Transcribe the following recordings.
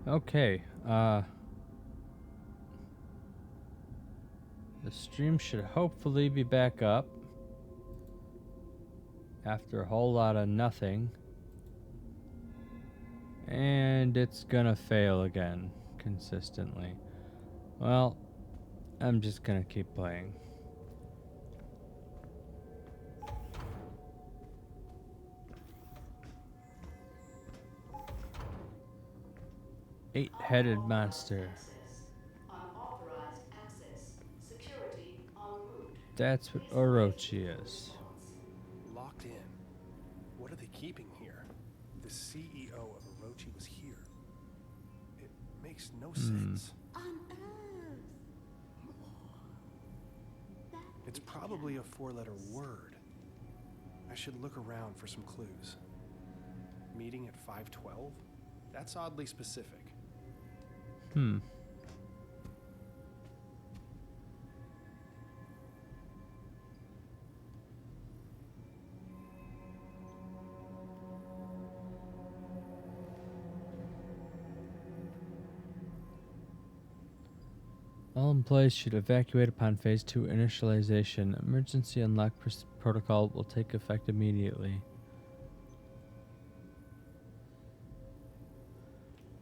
Okay, the stream should hopefully be back up after a whole lot of nothing. And it's gonna fail again, consistently. Well, I'm just gonna keep playing. Eight-headed monster. Access. Unauthorized access. Security en route. That's what Please await Orochi full is. response. Locked in. What are they keeping here? The CEO of Orochi was here. It makes no sense. On Earth. It's probably a four-letter word. I should look around for some clues. Meeting at 5:12? That's oddly specific. All employees should evacuate upon Phase 2 initialization. Emergency unlock protocol will take effect immediately.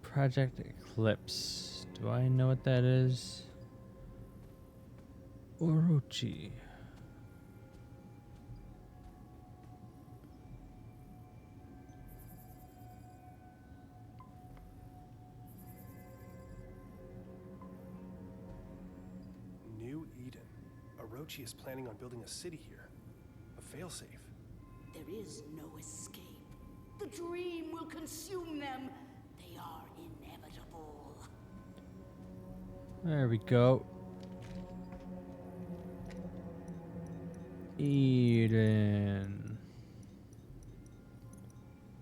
Project Eclipse. Do I know what that is? Orochi. New Eden. Orochi is planning on building a city here. A failsafe. There is no escape. The dream will consume them. They are inevitable. There we go. Eden.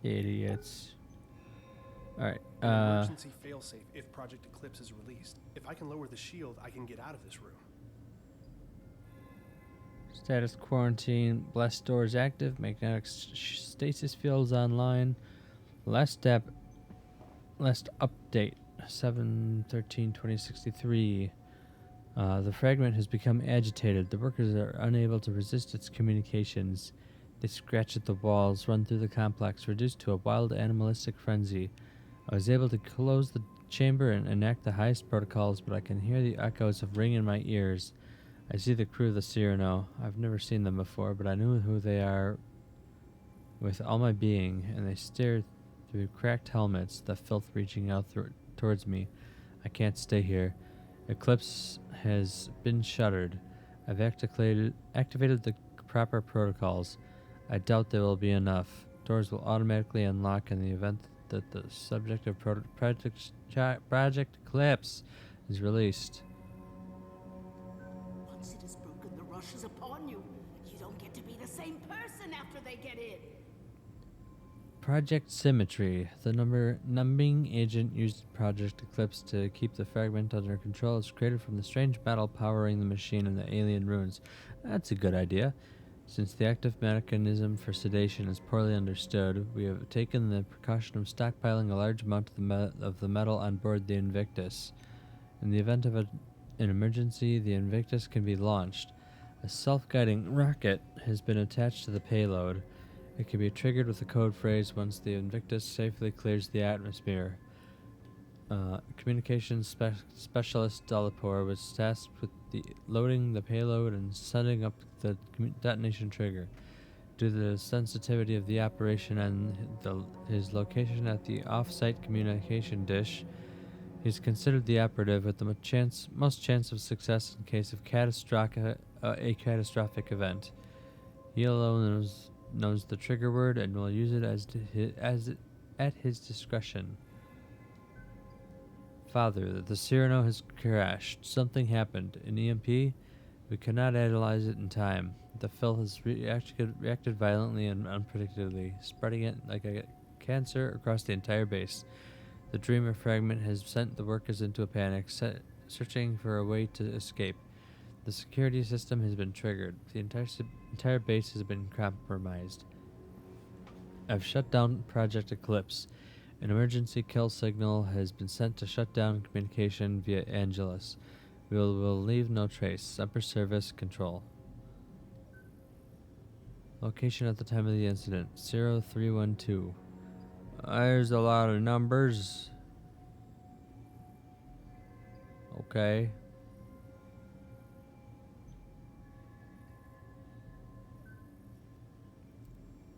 Idiots. Alright, An emergency failsafe if Project Eclipse is released. If I can lower the shield, I can get out of this room. status quarantine. Blast doors active. Magnetic stasis fields online. Last update 7/13/2063. The fragment has become agitated. The workers are unable to resist its communications. They scratch at the walls, run through the complex, reduced to a wild animalistic frenzy. I was able to close the chamber and enact the highest protocols, but I can hear the echoes of ring in my ears. I see the crew of the Cyrano. I've never seen them before, but I knew who they are with all my being, and they stare through cracked helmets, the filth reaching out towards me. I can't stay here. Eclipse has been shuttered. I've activated the proper protocols. I doubt there will be enough. Doors will automatically unlock in the event that the subject of Project Eclipse is released. Once it is broken, the rush is upon you. You don't get to be the same person after they get in. Project Symmetry. The numbing agent used in Project Eclipse to keep the fragment under control is created from the strange metal powering the machine in the alien ruins. That's a good idea. Since the active mechanism for sedation is poorly understood, we have taken the precaution of stockpiling a large amount of the metal on board the Invictus. In the event of an emergency, the Invictus can be launched. A self-guiding rocket has been attached to the payload. It can be triggered with a code phrase once the Invictus safely clears the atmosphere. Communications specialist Dalipor was tasked with loading the payload and setting up the detonation trigger. Due to the sensitivity of the operation and his location at the off-site communication dish, he's considered the operative with the most chance of success in case of a catastrophic event. He alone knows the trigger word and will use it at his discretion. Father, the Cyrano has crashed. Something happened. An EMP? We cannot analyze it in time. The filth has reacted violently and unpredictably, spreading it like a cancer across the entire base. The Dreamer fragment has sent the workers into a panic, searching for a way to escape. The security system has been triggered. The entire base has been compromised. I've shut down Project Eclipse. An emergency kill signal has been sent to shut down communication via Angelus. Will leave no trace. Semper Service Control. Location at the time of the incident, 0312. There's a lot of numbers. Okay.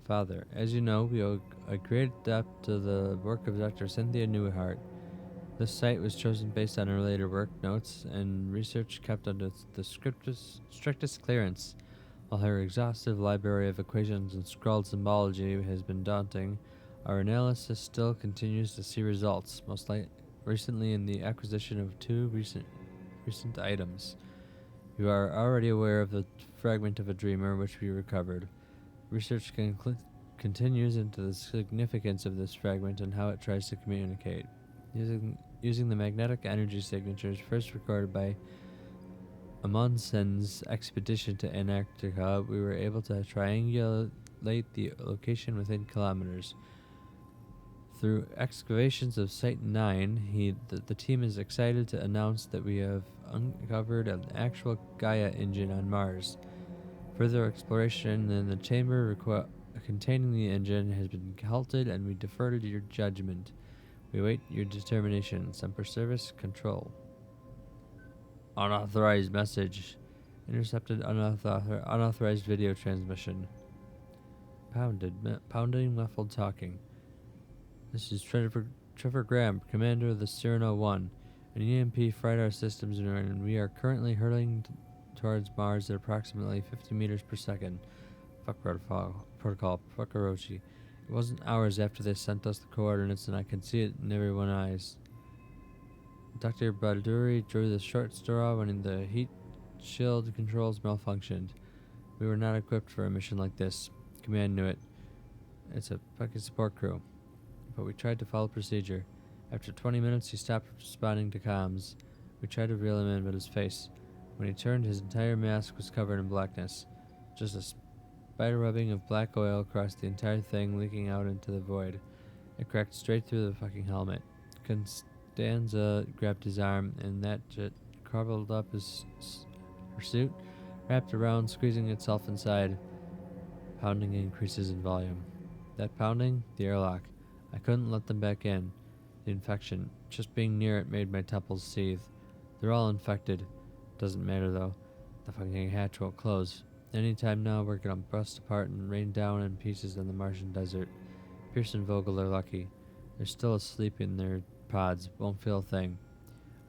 Father, as you know, we owe a great debt to the work of Dr. Cynthia Newhart. This site was chosen based on her later work, notes, and research kept under the strictest clearance. While her exhaustive library of equations and scrawled symbology has been daunting, our analysis still continues to see results, most recently in the acquisition of two recent items. You are already aware of the fragment of a dreamer which we recovered. Research continues into the significance of this fragment and how it tries to communicate. Using the magnetic energy signatures first recorded by Amundsen's expedition to Antarctica, we were able to triangulate the location within kilometers. Through excavations of Site 9, the team is excited to announce that we have uncovered an actual Gaia engine on Mars. Further exploration in the chamber containing the engine has been halted, and we defer to your judgment. We await your determination. Semper Service Control. Unauthorized message. Intercepted unauthorized video transmission. Pounding muffled talking. This is Trevor Graham, commander of the Cyrano 1, an EMP fried our systems, and we are currently hurtling towards Mars at approximately 50 meters per second. Fuck protocol. Fuck Orochi. It wasn't hours after they sent us the coordinates, and I can see it in everyone's eyes. Dr. Balduri drew the short straw when the heat shield controls malfunctioned. We were not equipped for a mission like this. Command knew it. It's a fucking support crew. But we tried to follow procedure. After 20 minutes, he stopped responding to comms. We tried to reel him in, but his face. When he turned, his entire mask was covered in blackness. Just a spider rubbing of black oil across the entire thing, leaking out into the void. It cracked straight through the fucking helmet. Constanza grabbed his arm, and that jet crumpled up her suit, wrapped around, squeezing itself inside. Pounding increases in volume. That pounding, the airlock. I couldn't let them back in. The infection, just being near it made my temples seethe. They're all infected. Doesn't matter though. The fucking hatch won't close. Anytime now we're gonna bust apart and rain down in pieces in the Martian desert. Pierce and Vogel are lucky. They're still asleep in their pods, won't feel a thing.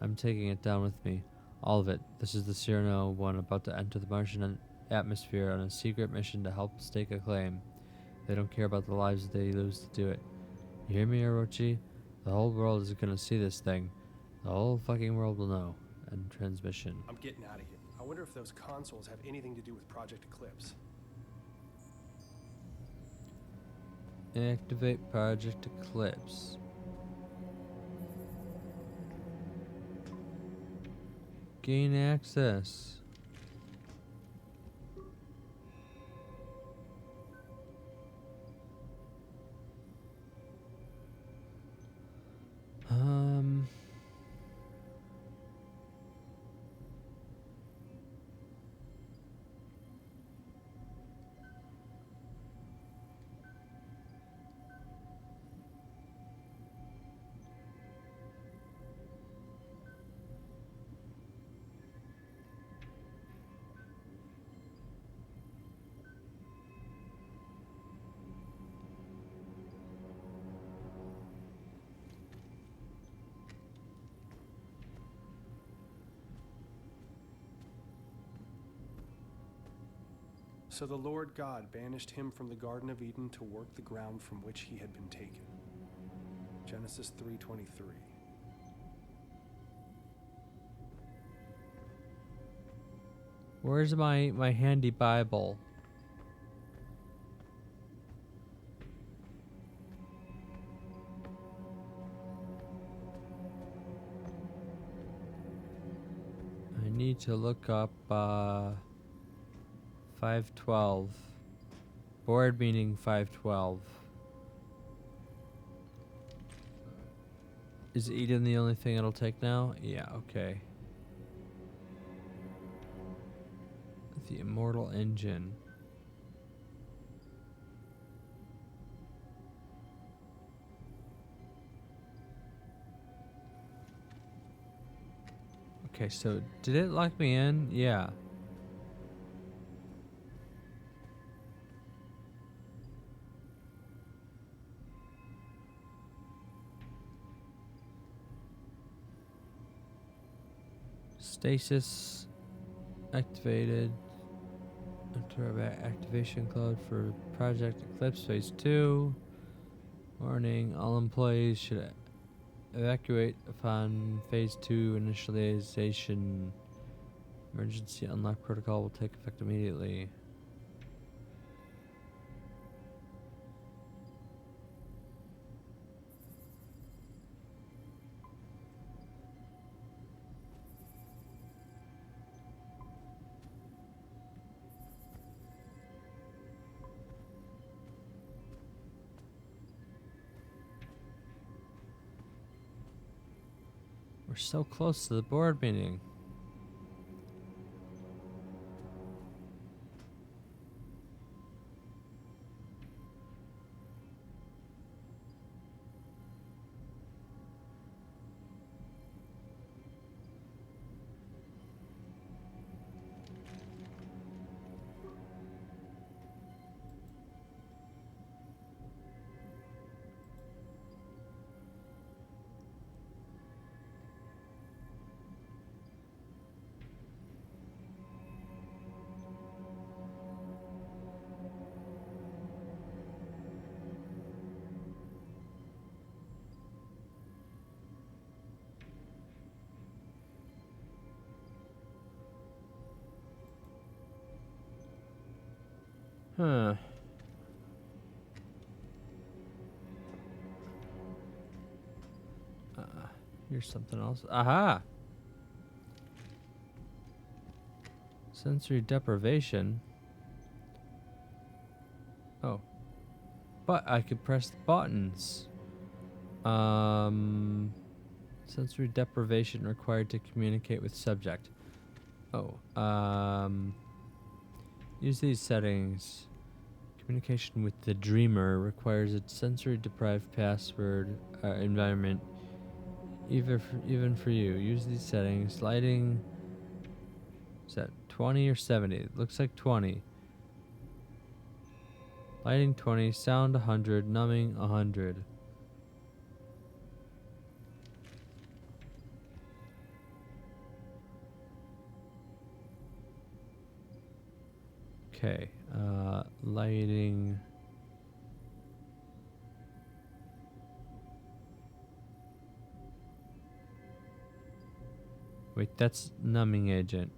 I'm taking it down with me. All of it. This is the Cyrano 1 about to enter the Martian atmosphere on a secret mission to help stake a claim. They don't care about the lives they lose to do it. You hear me, Orochi? The whole world is gonna see this thing. The whole fucking world will know. End transmission. I'm getting out of here. I wonder if those consoles have anything to do with Project Eclipse. Activate Project Eclipse. Gain access. So the Lord God banished him from the Garden of Eden to work the ground from which he had been taken. Genesis 3:23. Where's my handy Bible? I need to look up 512. Board meeting 512. Is Eden the only thing it'll take now? Yeah, okay. The Immortal Engine. Okay, so did it lock me in? Yeah. Stasis activated. Enter activation code for Project Eclipse Phase 2. Warning, all employees should evacuate upon Phase 2 initialization. Emergency unlock protocol will take effect immediately. We're so close to the board meeting. Huh. Here's something else. Aha! Sensory deprivation. Oh. But I could press the buttons. Sensory deprivation required to communicate with subject. Oh. Use these settings. Communication with the dreamer requires a sensory deprived password environment. Even for you. Use these settings. Lighting. Is that 20 or 70? It looks like 20. Lighting 20. Sound 100. Numbing 100. Okay. Lighting. Wait, that's numbing agent.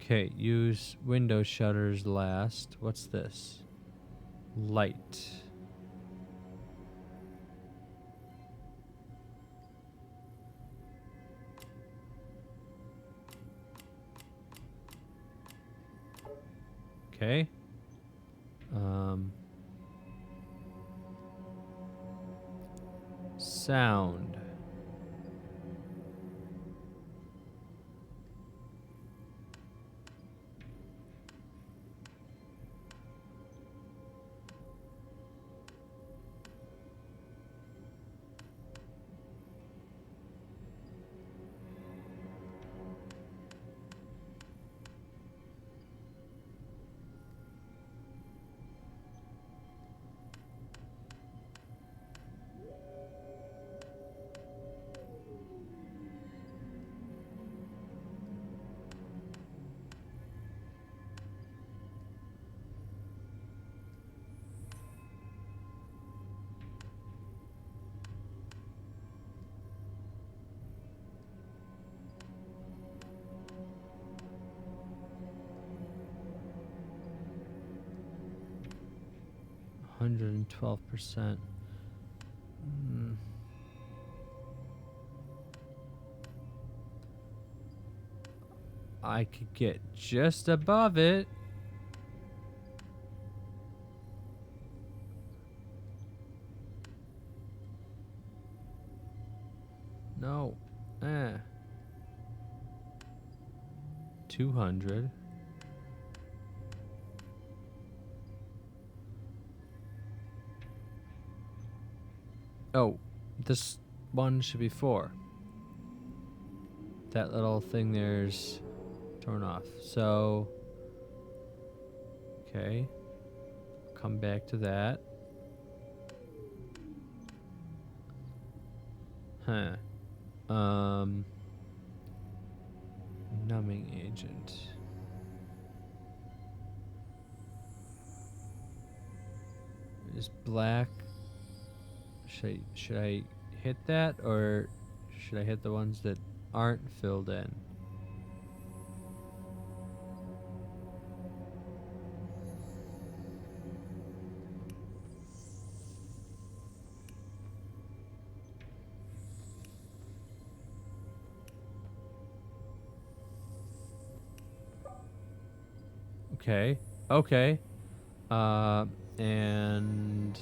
Okay, use window shutters last. What's this? Light. Okay. Sound. $112%. Mm. I could get just above it. No. 200. Oh, this one should be 4. That little thing there's torn off. So, okay. Come back to that. Huh. Numbing agent. Is black. Should I hit that, or should I hit the ones that aren't filled in? Okay. Okay. And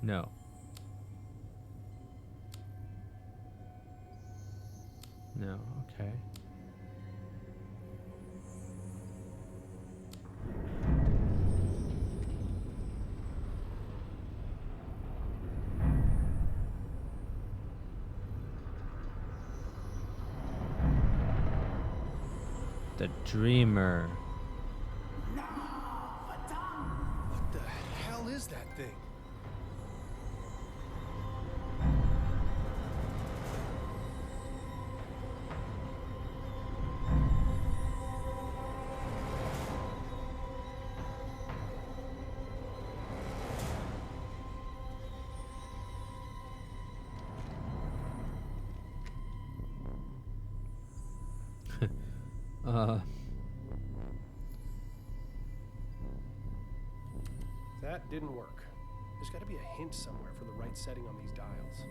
no. No. Okay. The Dreamer. What the hell is that thing? That didn't work. There's got to be a hint somewhere for the right setting on these dials.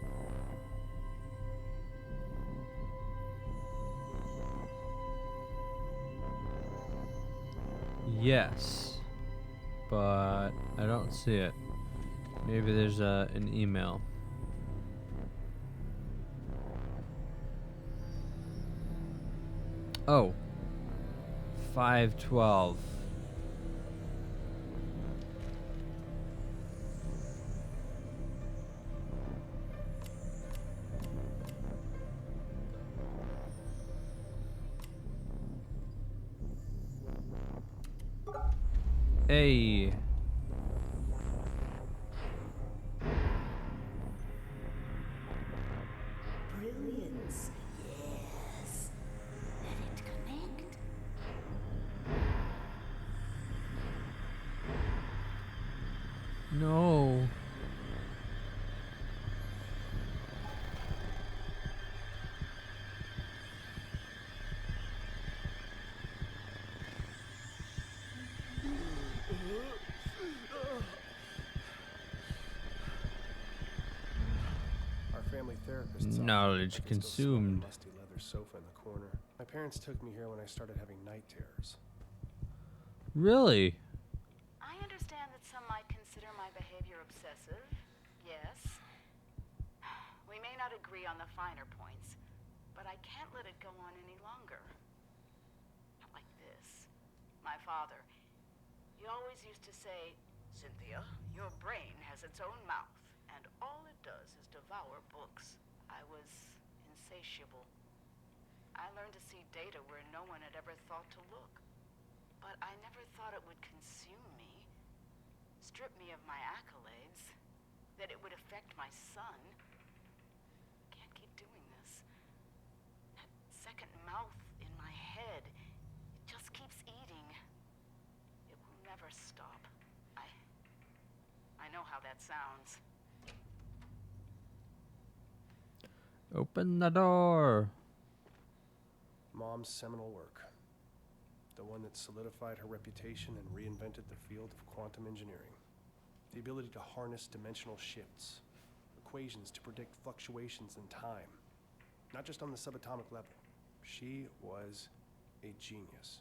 Yes, but I don't see it. Maybe there's an email. Oh. 512. Hey. Brilliance. Yes. Let it connect. No. Our family therapist. Knowledge consumed. Musty leather sofa in the corner. My parents took me here when I started having night terrors. Really? I understand that some might consider my behavior obsessive. Yes. We may not agree on the finer points, but I can't let it go on any longer. Not like this. My father, he always used to say, "Cynthia, your brain has its own mouth, and all it does is devour books." I was insatiable. I learned to see data where no one had ever thought to look. But I never thought it would consume me, strip me of my accolades, that it would affect my son. Can't keep doing this. That second mouth in my head, it just keeps eating. It will never stop. I know how that sounds. Open the door. Mom's seminal work. The one that solidified her reputation and reinvented the field of quantum engineering. The ability to harness dimensional shifts, equations to predict fluctuations in time, not just on the subatomic level. She was a genius.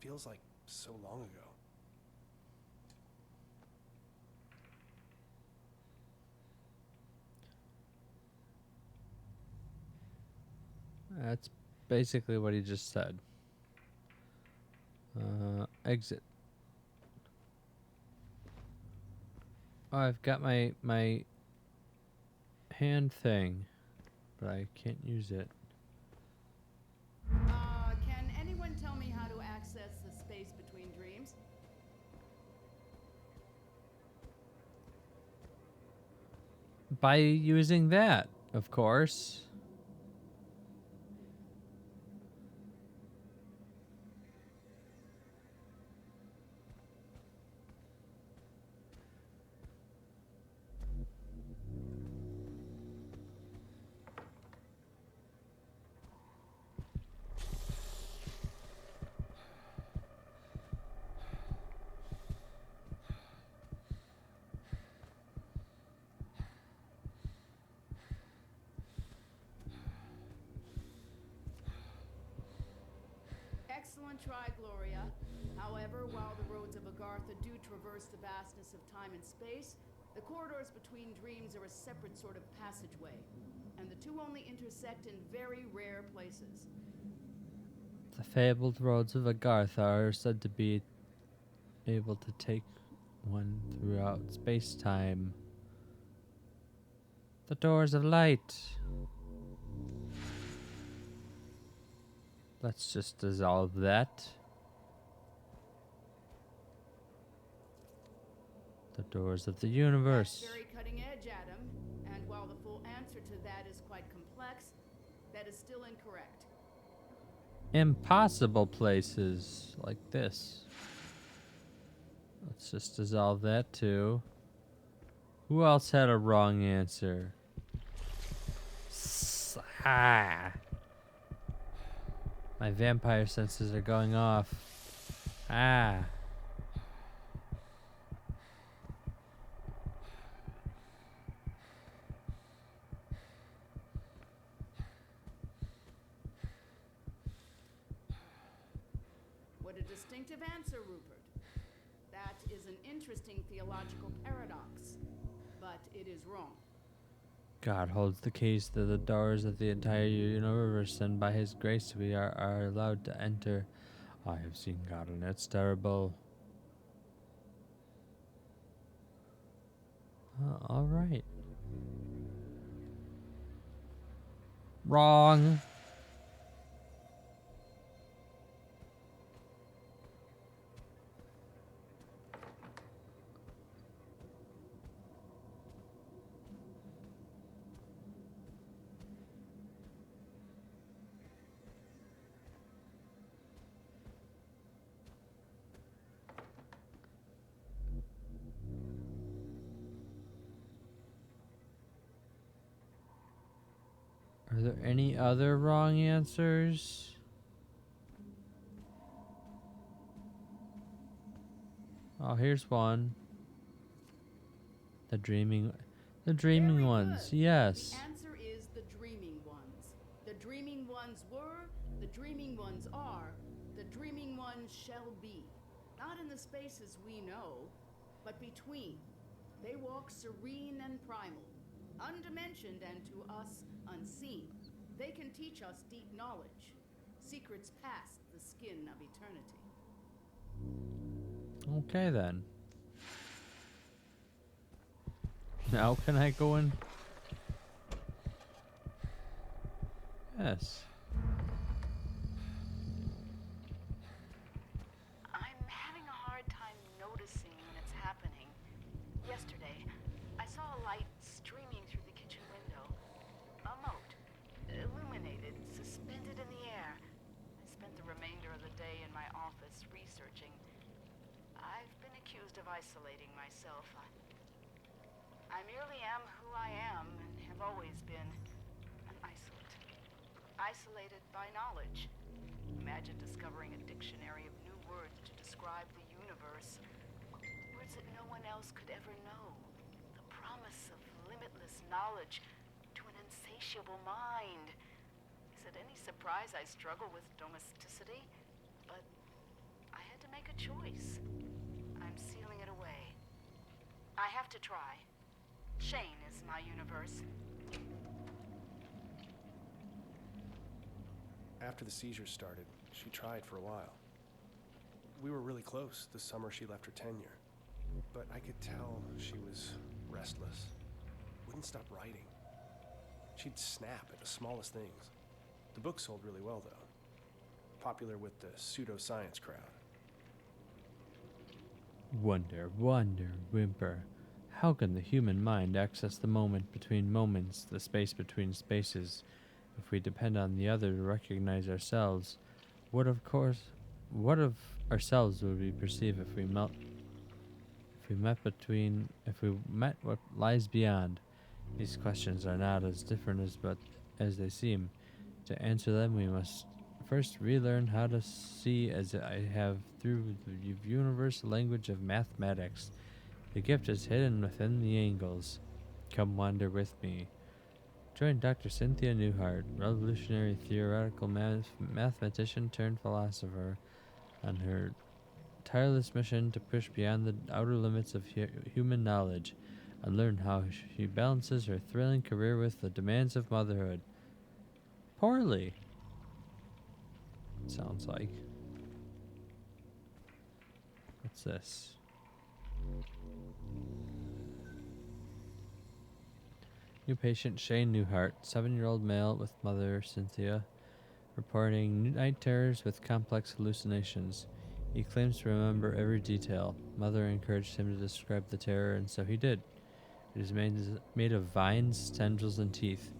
Feels like so long ago. That's basically what he just said. Exit. Oh, I've got my hand thing, but I can't use it. Can anyone tell me how to access the space between dreams? By using that, of course. Excellent try, Gloria. However, while the roads of Agartha do traverse the vastness of time and space, the corridors between dreams are a separate sort of passageway, and the two only intersect in very rare places. The fabled roads of Agartha are said to be able to take one throughout space-time. The doors of light. Let's just dissolve that. The doors of the universe. That's very cutting edge, Adam. And while the full answer to that is quite complex, that is still incorrect. Impossible places like this. Let's just dissolve that too. Who else had a wrong answer? Ah. My vampire senses are going off. Ah. What a distinctive answer, Rupert. That is an interesting theological paradox, but it is wrong. God holds the keys to the doors of the entire universe, and by his grace we are allowed to enter. I have seen God, and it's terrible. All right. Wrong. Are there any other wrong answers? Oh, here's one. The dreaming Very ones. good. Yes. The answer is the dreaming ones. The dreaming ones were, the dreaming ones are, the dreaming ones shall be. Not in the spaces we know, but between. They walk serene and primal, undimensioned and to us unseen. They can teach us deep knowledge, secrets past the skin of eternity. Okay then. Now can I go in? Yes. I'm having a hard time noticing when it's happening. Yesterday, I saw a light streaming through the kitchen window. A mote, illuminated, suspended in the air. I spent the remainder of the day in my office researching. I've been accused of isolating myself. I merely am who I am and have always been an isolate. Isolated by knowledge. Imagine discovering a dictionary words that no one else could ever know. The promise of limitless knowledge to an insatiable mind. Is it any surprise I struggle with domesticity? But I had to make a choice. I'm sealing it away. I have to try. Shane is my universe. After the seizures started, she tried for a while. We were really close the summer she left her tenure. But I could tell she was restless. Wouldn't stop writing. She'd snap at the smallest things. The book sold really well, though. Popular with the pseudoscience crowd. Wonder, whimper. How can the human mind access the moment between moments, the space between spaces, if we depend on the other to recognize ourselves? What of ourselves would we perceive if we met what lies beyond? These questions are not as different as they seem. To answer them, we must first relearn how to see as I have through the universal language of mathematics. The gift is hidden within the angles. Come wander with me. Join Dr. Cynthia Newhart, revolutionary theoretical mathematician turned philosopher, on her tireless mission to push beyond the outer limits of human knowledge and learn how she balances her thrilling career with the demands of motherhood. Poorly, sounds like. What's this? New patient Shane Newhart, 7-year-old male with mother Cynthia, reporting night terrors with complex hallucinations. He claims to remember every detail. Mother encouraged him to describe the terror, and so he did. It is made of vines, tendrils, and teeth.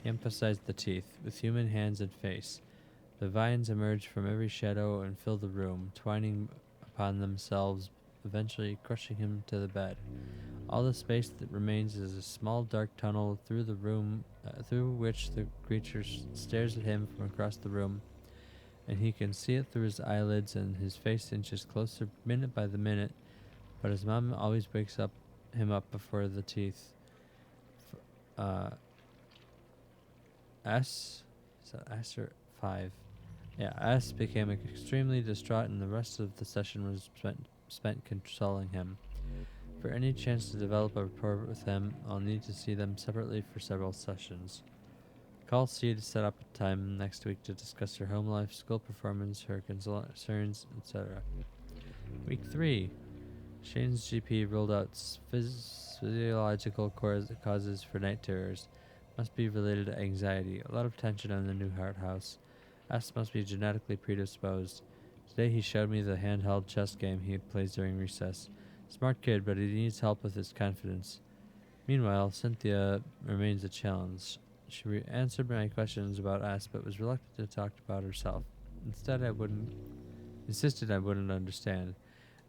He emphasized the teeth, with human hands and face. The vines emerge from every shadow and fill the room, twining upon themselves, eventually crushing him to the bed. All the space that remains is a small dark tunnel through the room, through which the creature stares at him from across the room, and he can see it through his eyelids, and his face inches closer minute by the minute, but his mom always wakes him up before the teeth. S? Is that S or 5? Yeah, S became extremely distraught, and the rest of the session was spent consoling him. For any chance to develop a rapport with them, I'll need to see them separately for several sessions. Call C to set up a time next week to discuss her home life, school performance, her concerns, etc. Week 3. Shane's GP ruled out physiological causes for night terrors. Must be related to anxiety. A lot of tension in the Newhart house. S must be genetically predisposed. Today he showed me the handheld chess game he plays during recess. Smart kid, but he needs help with his confidence. Meanwhile, Cynthia remains a challenge. She answered my questions about S, but was reluctant to talk about herself. Insisted I wouldn't understand.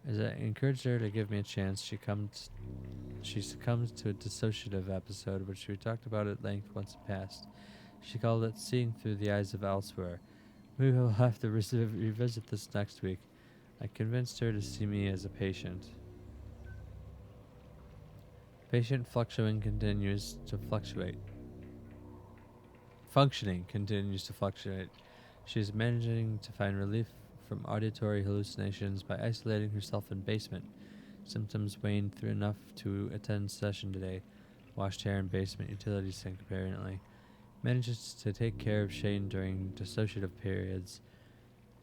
As I encouraged her to give me a chance, she succumbs to a dissociative episode, which we talked about at length once it passed. She called it seeing through the eyes of elsewhere. We will have to revisit this next week. I convinced her to see me as a patient. Patient functioning continues to fluctuate. She is managing to find relief from auditory hallucinations by isolating herself in basement. Symptoms waned through enough to attend session today. Washed hair in basement, utility sink apparently. Manages to take care of Shane during dissociative periods.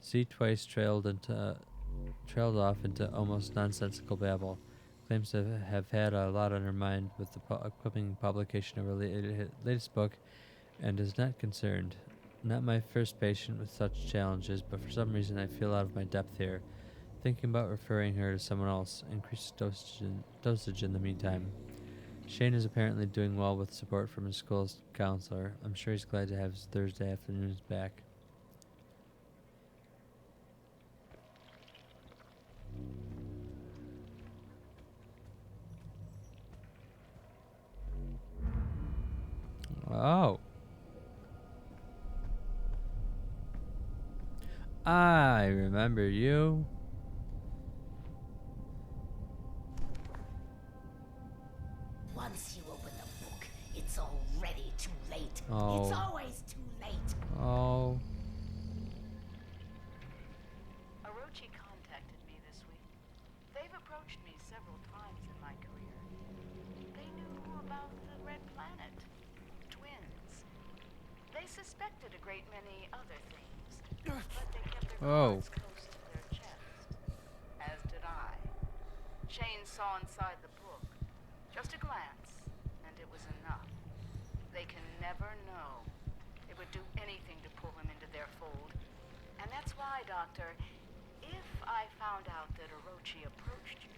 C twice trailed off into almost nonsensical babble. Claims to have had a lot on her mind with the upcoming publication of her latest book, and is not concerned. Not my first patient with such challenges, but for some reason I feel out of my depth here. Thinking about referring her to someone else. Increased dosage in the meantime. Shane is apparently doing well with support from his school's counselor. I'm sure he's glad to have his Thursday afternoons back. Oh. I remember you. Once you open the book, it's already too late. Oh. It's always too late. Oh. Orochi contacted me this week. They've approached me several times in my career. They knew about the Red Planet, twins. They suspected a great many other things, but they kept their Oh. cards close to their chest. As did I. Shane saw inside the book. Just a glance, and it was enough. They can never know. It would do anything to pull him into their fold. And that's why, Doctor, if I found out that Orochi approached you,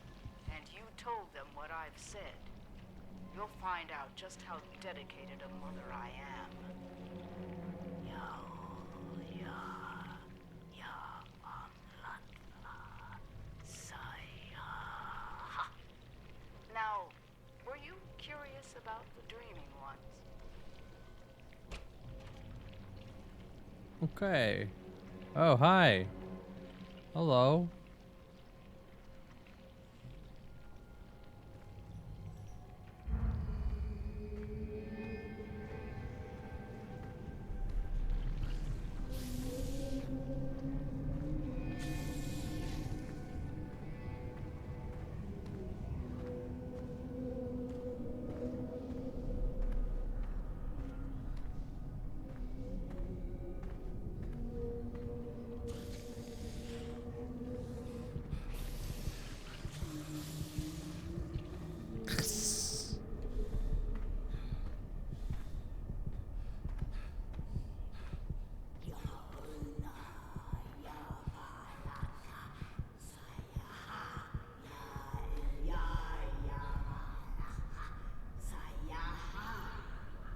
and you told them what I've said, you'll find out just how dedicated a mother I am. Now, were you curious about the dreaming ones? Okay. Oh, hi. Hello.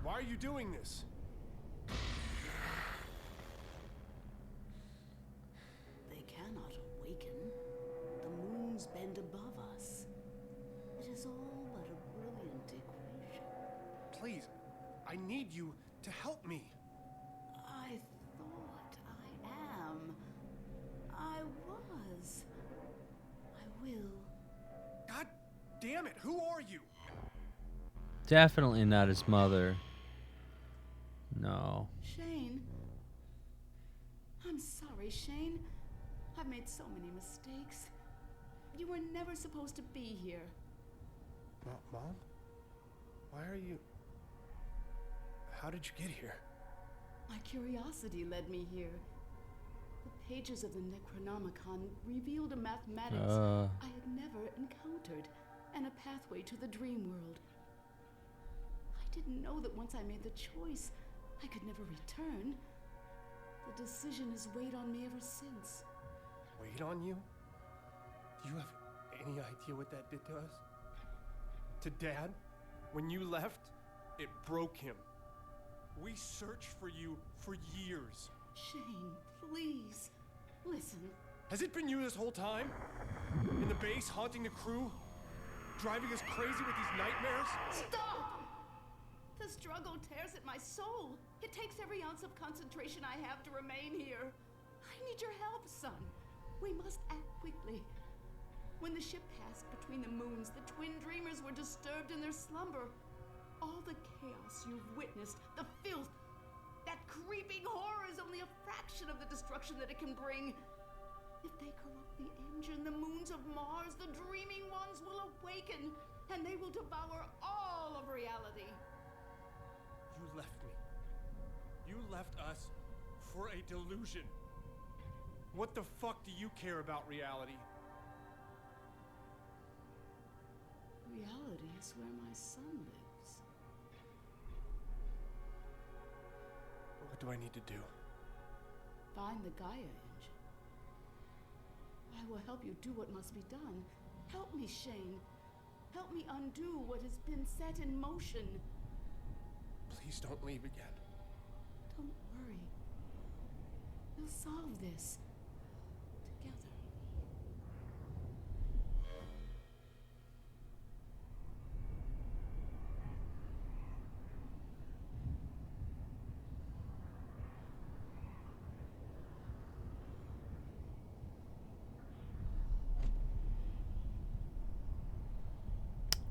Why are you doing this? They cannot awaken. The moons bend above us. It is all but a brilliant equation. Please, I need you to help me. I thought I am. I was. I will. God damn it, who are you? Definitely not his mother. No. Shane. I'm sorry, Shane. I've made so many mistakes. You were never supposed to be here. Mom? Why are you... How did you get here? My curiosity led me here. The pages of the Necronomicon revealed a mathematics I had never encountered, and a pathway to the dream world. I didn't know that once I made the choice, I could never return. The decision has weighed on me ever since. Wait on you? Do you have any idea what that did to us? To Dad? When you left, it broke him. We searched for you for years. Shane, please, listen. Has it been you this whole time? In the base, haunting the crew? Driving us crazy with these nightmares? Stop! The struggle tears at my soul. It takes every ounce of concentration I have to remain here. I need your help, son. We must act quickly. When the ship passed between the moons, the twin dreamers were disturbed in their slumber. All the chaos you've witnessed, the filth, that creeping horror is only a fraction of the destruction that it can bring. If they corrupt the engine, the moons of Mars, the dreaming ones will awaken, and they will devour all of reality. You left me. You left us for a delusion. What the fuck do you care about reality? Reality is where my son lives. What do I need to do? Find the Gaia engine. I will help you do what must be done. Help me, Shane. Help me undo what has been set in motion. Please don't leave again. Don't worry. We'll solve this. Together.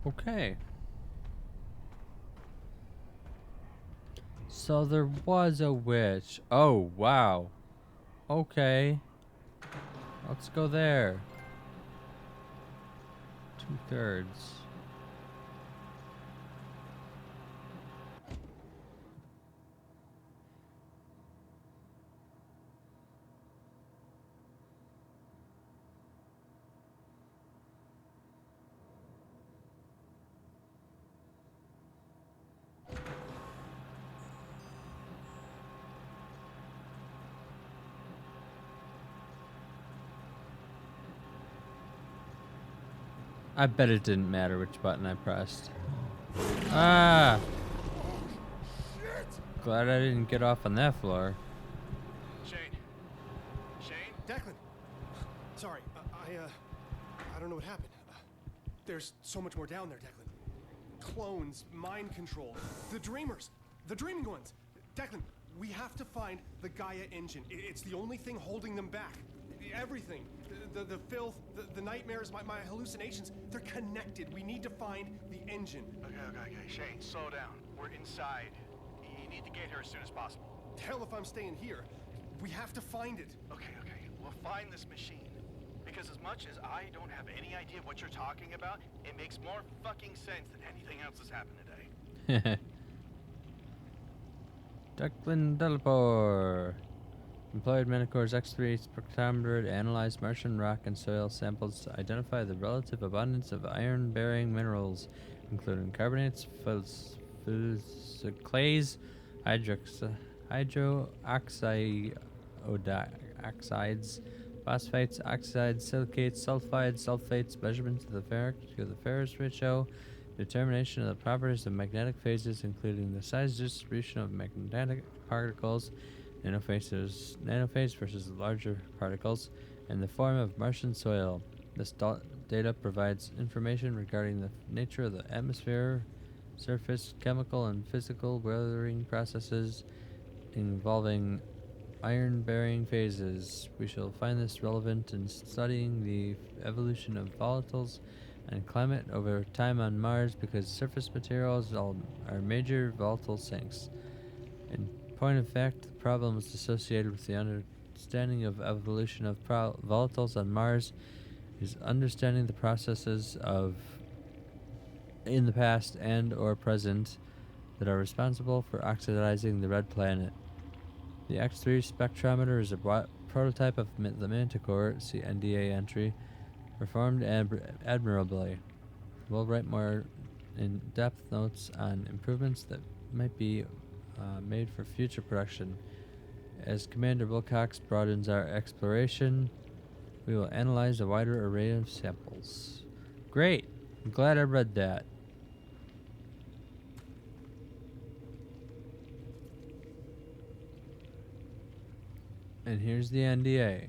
Okay. So there was a witch. Oh, wow. Okay. Let's go there. 2/3. I bet it didn't matter which button I pressed. Ah! Glad I didn't get off on that floor. Shane. Shane? Declan. Sorry, I don't know what happened. There's so much more down there, Declan. Clones, mind control, the dreamers, the dreaming ones. Declan, we have to find the Gaia engine. It's the only thing holding them back. Everything. The filth, the nightmares, my hallucinations, they're connected. We need to find the engine. Okay. Shane, slow down. We're inside. You need to get here as soon as possible. Hell if I'm staying here. We have to find it. Okay. We'll find this machine. Because as much as I don't have any idea what you're talking about, it makes more fucking sense than anything else that's happened today. Declan Delapore. Employed Manticore's X3 spectrometer to analyze Martian rock and soil samples to identify the relative abundance of iron-bearing minerals, including carbonates, clays, oxides, phosphates, oxides, silicates, sulfates, measurements of the Ferris ratio, determination of the properties of magnetic phases, including the size distribution of magnetic particles, nanophase versus larger particles, in the form of Martian soil. This data provides information regarding the nature of the atmosphere, surface, chemical and physical weathering processes involving iron-bearing phases. We shall find this relevant in studying the evolution of volatiles and climate over time on Mars, because surface materials are major volatile sinks. In point of fact, the problems associated with the understanding of evolution of volatiles on Mars is understanding the processes of in the past and or present that are responsible for oxidizing the red planet. The X3 spectrometer is a prototype of the Manticore, see NDA entry, performed admirably. We'll write more in-depth notes on improvements that might be made for future production. As Commander Wilcox broadens our exploration, we will analyze a wider array of samples. Great! I'm glad I read that. And here's the NDA.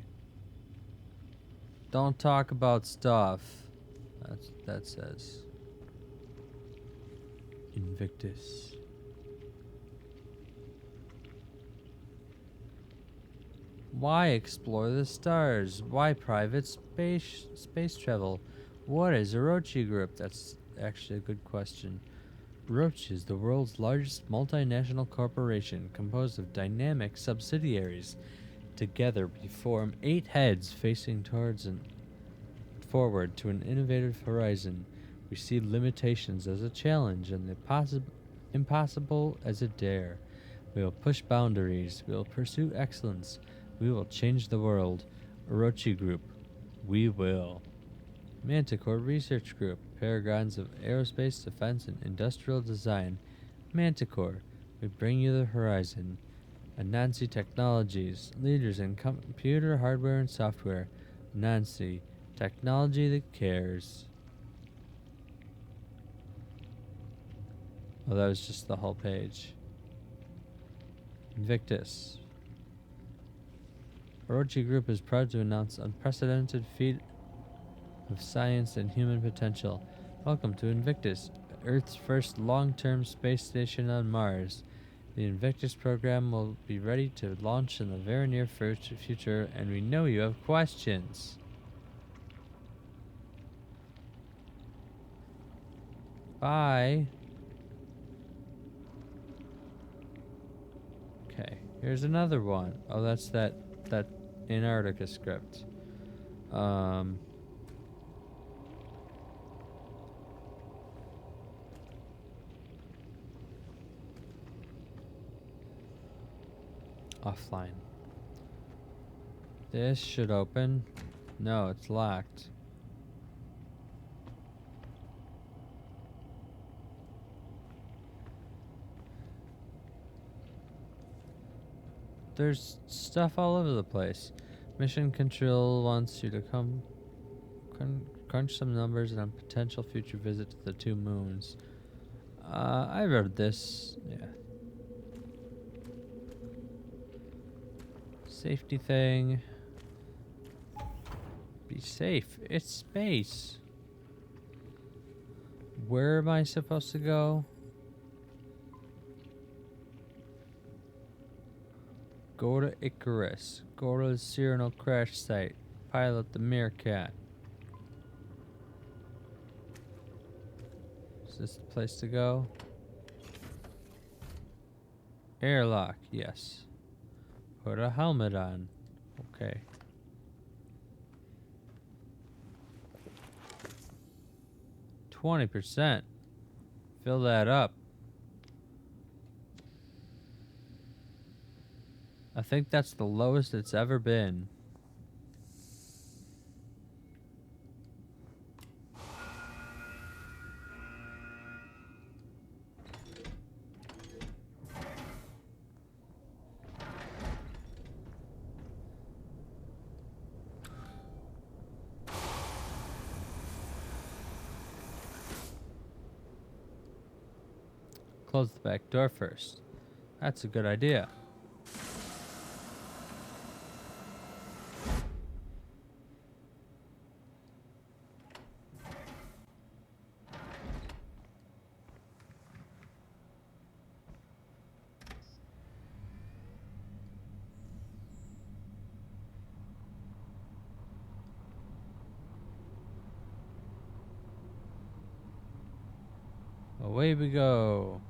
Don't talk about stuff. That says. Invictus. Why explore the stars? Why private space travel? What is a Orochi Group? That's actually a good question. Roche is the world's largest multinational corporation composed of dynamic subsidiaries. Together we form 8 heads facing towards and forward to an innovative horizon. We see limitations as a challenge and the impossible as a dare. We will push boundaries. We will pursue excellence. We will change the world. Orochi Group. We will. Manticore Research Group. Paragons of aerospace, defense, and industrial design. Manticore. We bring you the horizon. Anansi Technologies, leaders in computer hardware and software. Anansi, technology that cares. Oh, that was just the whole page. Invictus. Orochi Group is proud to announce unprecedented feat of science and human potential. Welcome to Invictus, Earth's first long-term space station on Mars. The Invictus program will be ready to launch in the very near future, and we know you have questions. Bye. Here's another one. Oh, that's that Antarctica script. Offline. This should open. No, it's locked. There's stuff all over the place. Mission Control wants you to come crunch some numbers on potential future visit to the 2 moons. I read this. Yeah. Safety thing. Be safe. It's space. Where am I supposed to go? Go to Icarus. Go to the Cyrano crash site. Pilot the Meerkat. Is this the place to go? Airlock, yes. Put a helmet on. Okay. %. Fill that up. I think that's the lowest it's ever been. Close the back door first. That's a good idea. Away we go.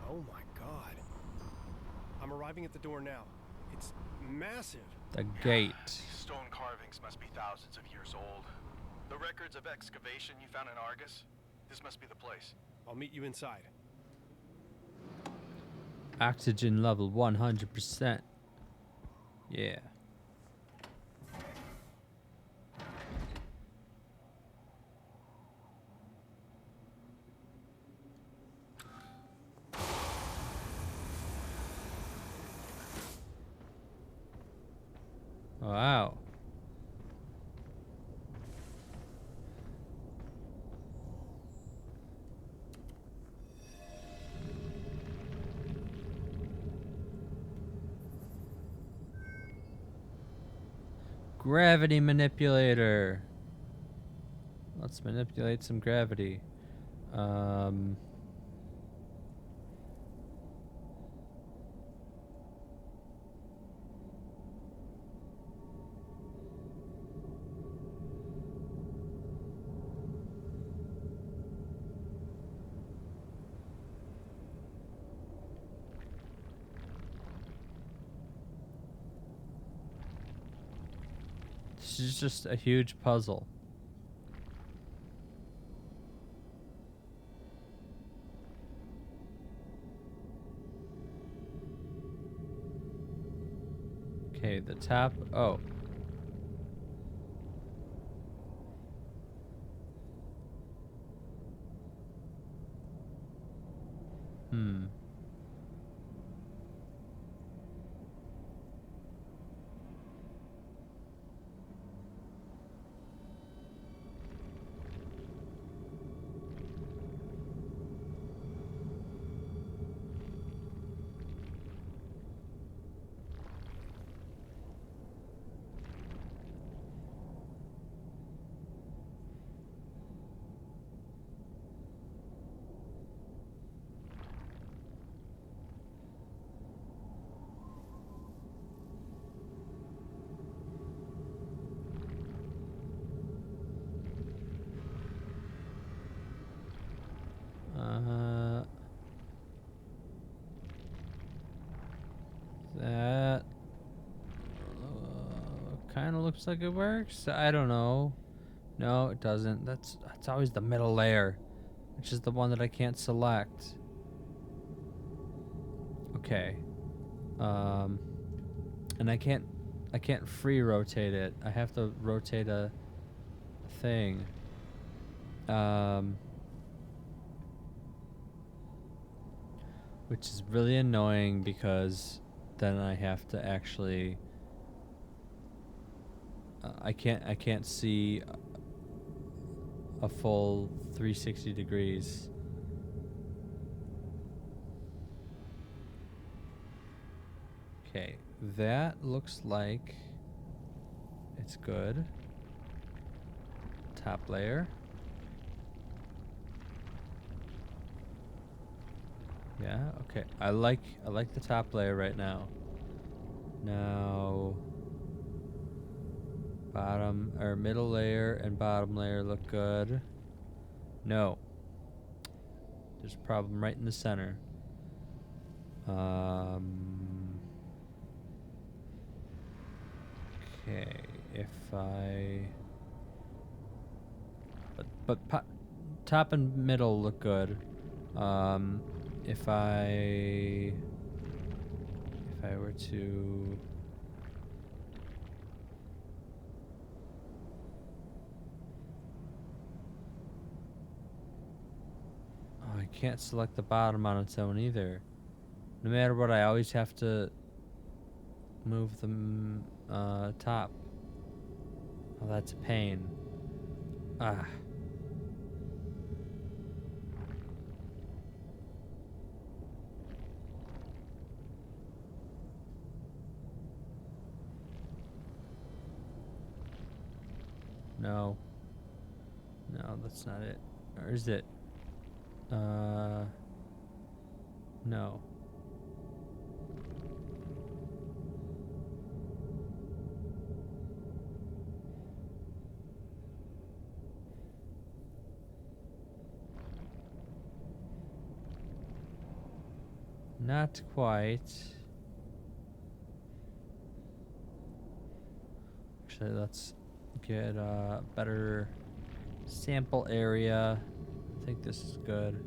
Oh my god. I'm arriving at the door now. It's massive. The gate. These stone carvings must be thousands of years old. The records of excavation you found in Argus? This must be the place. I'll meet you inside. Oxygen level 100%. Yeah. Wow. Gravity manipulator. Let's manipulate some gravity. This is just a huge puzzle. Okay, the top. Oh. kind of looks like it works. I don't know. No, it doesn't. That's always the middle layer, which is the one that I can't select. Okay. And I can't free rotate it. I have to rotate a thing. Which is really annoying because then I have to actually I can't see a full 360 degrees. Okay, that looks like it's good. Top layer. Yeah, okay. I like the top layer right now. Now bottom or middle layer and bottom layer look good. No. There's a problem right in the center. Okay, if I but top and middle look good. If I were to I can't select the bottom on its own either. No matter what, I always have to move the top. Oh, that's a pain. Ah. No. No, that's not it. Or is it? No. Not quite. Actually, let's get a better sample area. I think this is good.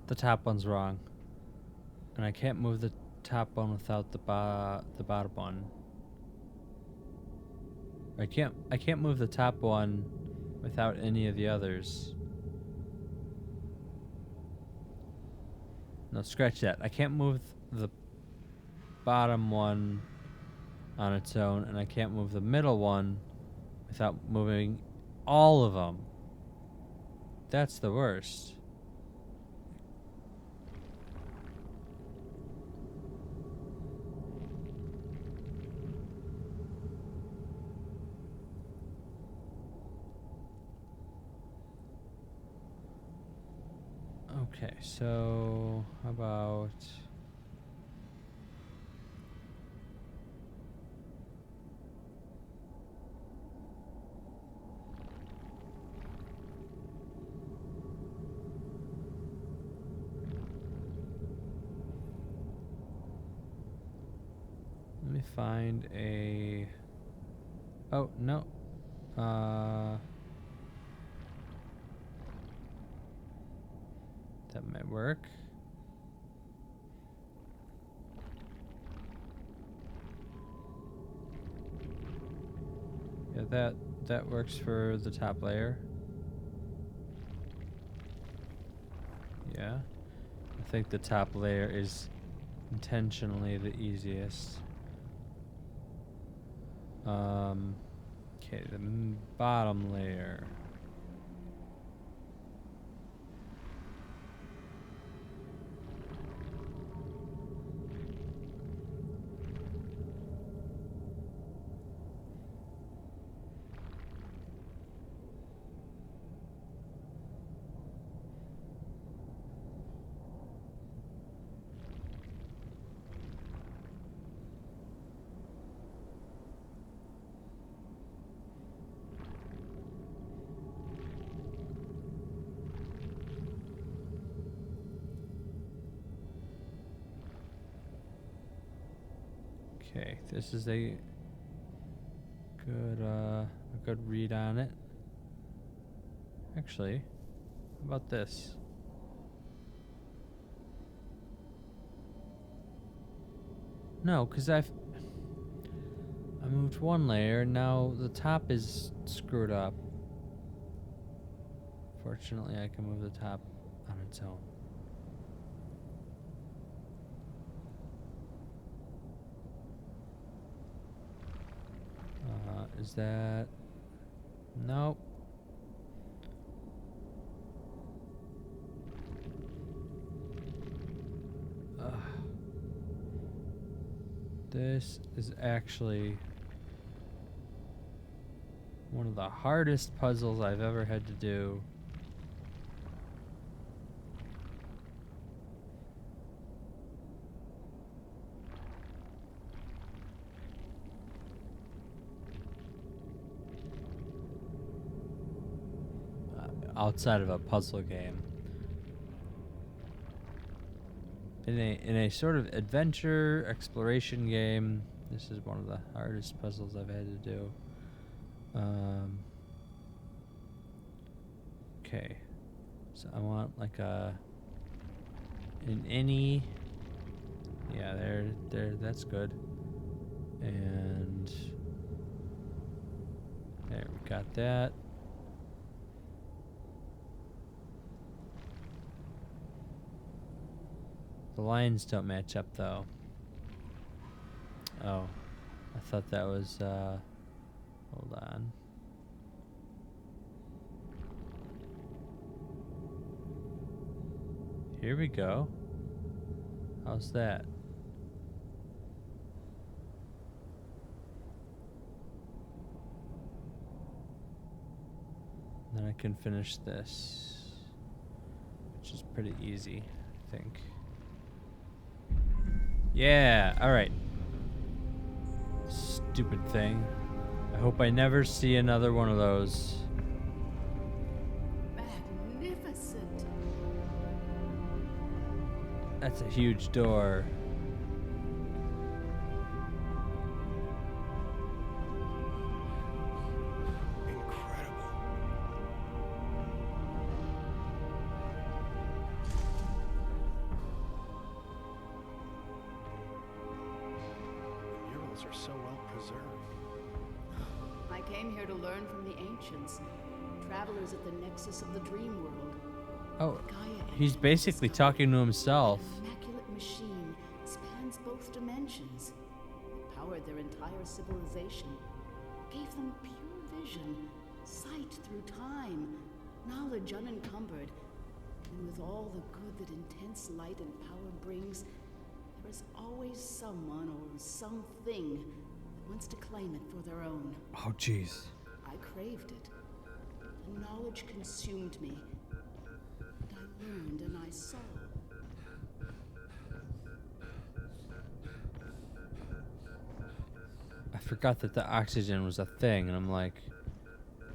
The top one's wrong, and I can't move the top one without the bottom one. I can't move the top one without any of the others. No, scratch that. I can't move the bottom one on its own, and I can't move the middle one without moving all of them. That's the worst. Okay, so how about let me find a oh no that might work. Yeah, that works for the top layer. Yeah. I think the top layer is intentionally the easiest. Okay, the bottom layer. Okay, this is a good read on it. Actually, how about this? No, because I moved one layer, and now the top is screwed up. Fortunately, I can move the top on its own. Is that... Nope. This is actually one of the hardest puzzles I've ever had to do. Outside of a puzzle game. In a sort of adventure exploration game, this is one of the hardest puzzles I've had to do. Okay, so I want like an any. Yeah, there. That's good. And there, we got that. The lines don't match up though. Oh, I thought that was, hold on. Here we go. How's that? Then I can finish this, which is pretty easy, I think. Yeah, alright. Stupid thing. I hope I never see another one of those. Magnificent. That's a huge door. Incredible. The murals are so well preserved. I came here to learn from the ancients, travelers at the nexus of the dream world. Oh, Gaia he's engine basically discovered talking to himself. An immaculate machine spans both dimensions. It powered their entire civilization, gave them pure vision, sight through time, knowledge unencumbered. And with all the good that intense light and power brings, there is always someone or something that wants to claim it for their own. Oh, jeez. I craved it. The knowledge consumed me. And I learned and I saw. I forgot that the oxygen was a thing, and I'm like,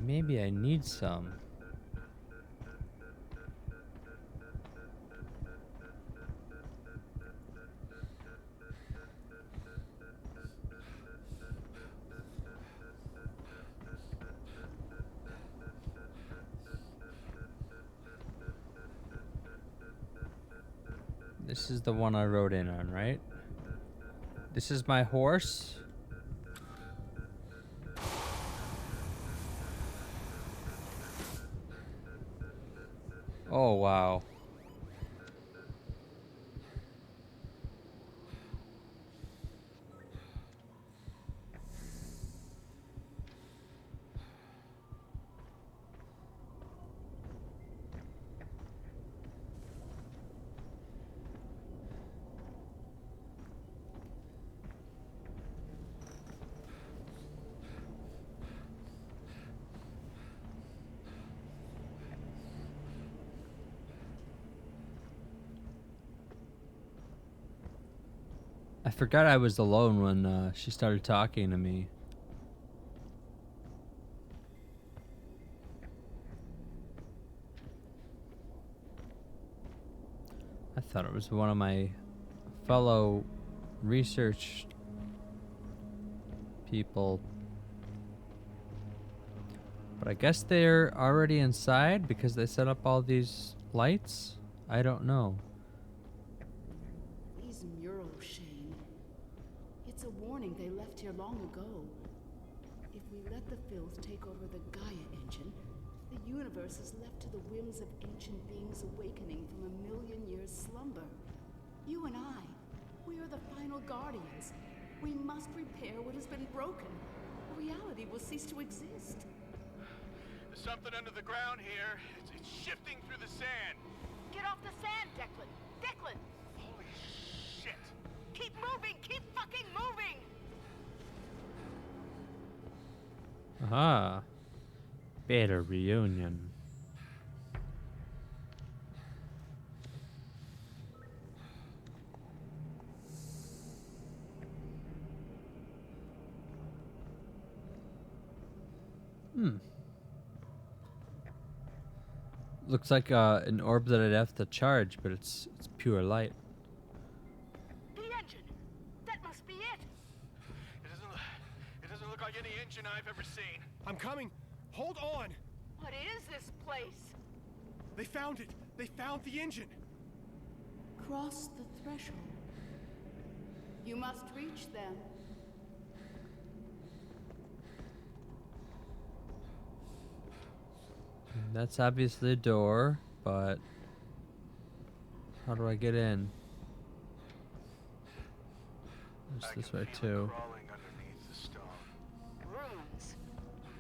maybe I need some. This is the one I rode in on, right? This is my horse. Oh, wow. I forgot I was alone when she started talking to me. I thought it was one of my fellow research people. But I guess they're already inside because they set up all these lights? I don't know. These murals, Shane. It's a warning they left here long ago. If we let the filth take over the Gaia engine, the universe is left to the whims of ancient beings awakening from a million years slumber. You and I, we are the final guardians. We must repair what has been broken. Reality will cease to exist. There's something under the ground here. It's shifting through the sand. Get off the sand, Declan! Declan! Holy shit! Keep moving! Keep fucking moving! Aha. Better reunion. Looks like an orb that I'd have to charge, but it's pure light. The engine! That must be it! It doesn't look like any engine I've ever seen. I'm coming. Hold on. What is this place? They found it. They found the engine. Cross the threshold. You must reach them. That's obviously a door, but how do I get in? There's this way too. Crawling underneath the stone. Runes.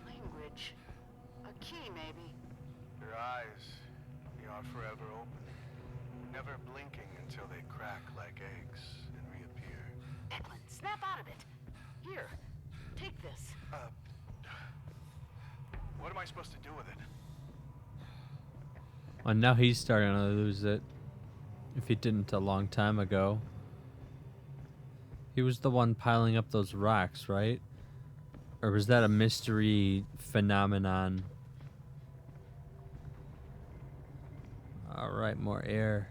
Language. A key, maybe. Their eyes, they are forever open, never blinking until they crack like eggs and reappear. Declan, snap out of it! Here, take this. What am I supposed to do with it? Well, now he's starting to lose it. If he didn't a long time ago. He was the one piling up those rocks, right? Or was that a mystery phenomenon? Alright, more air.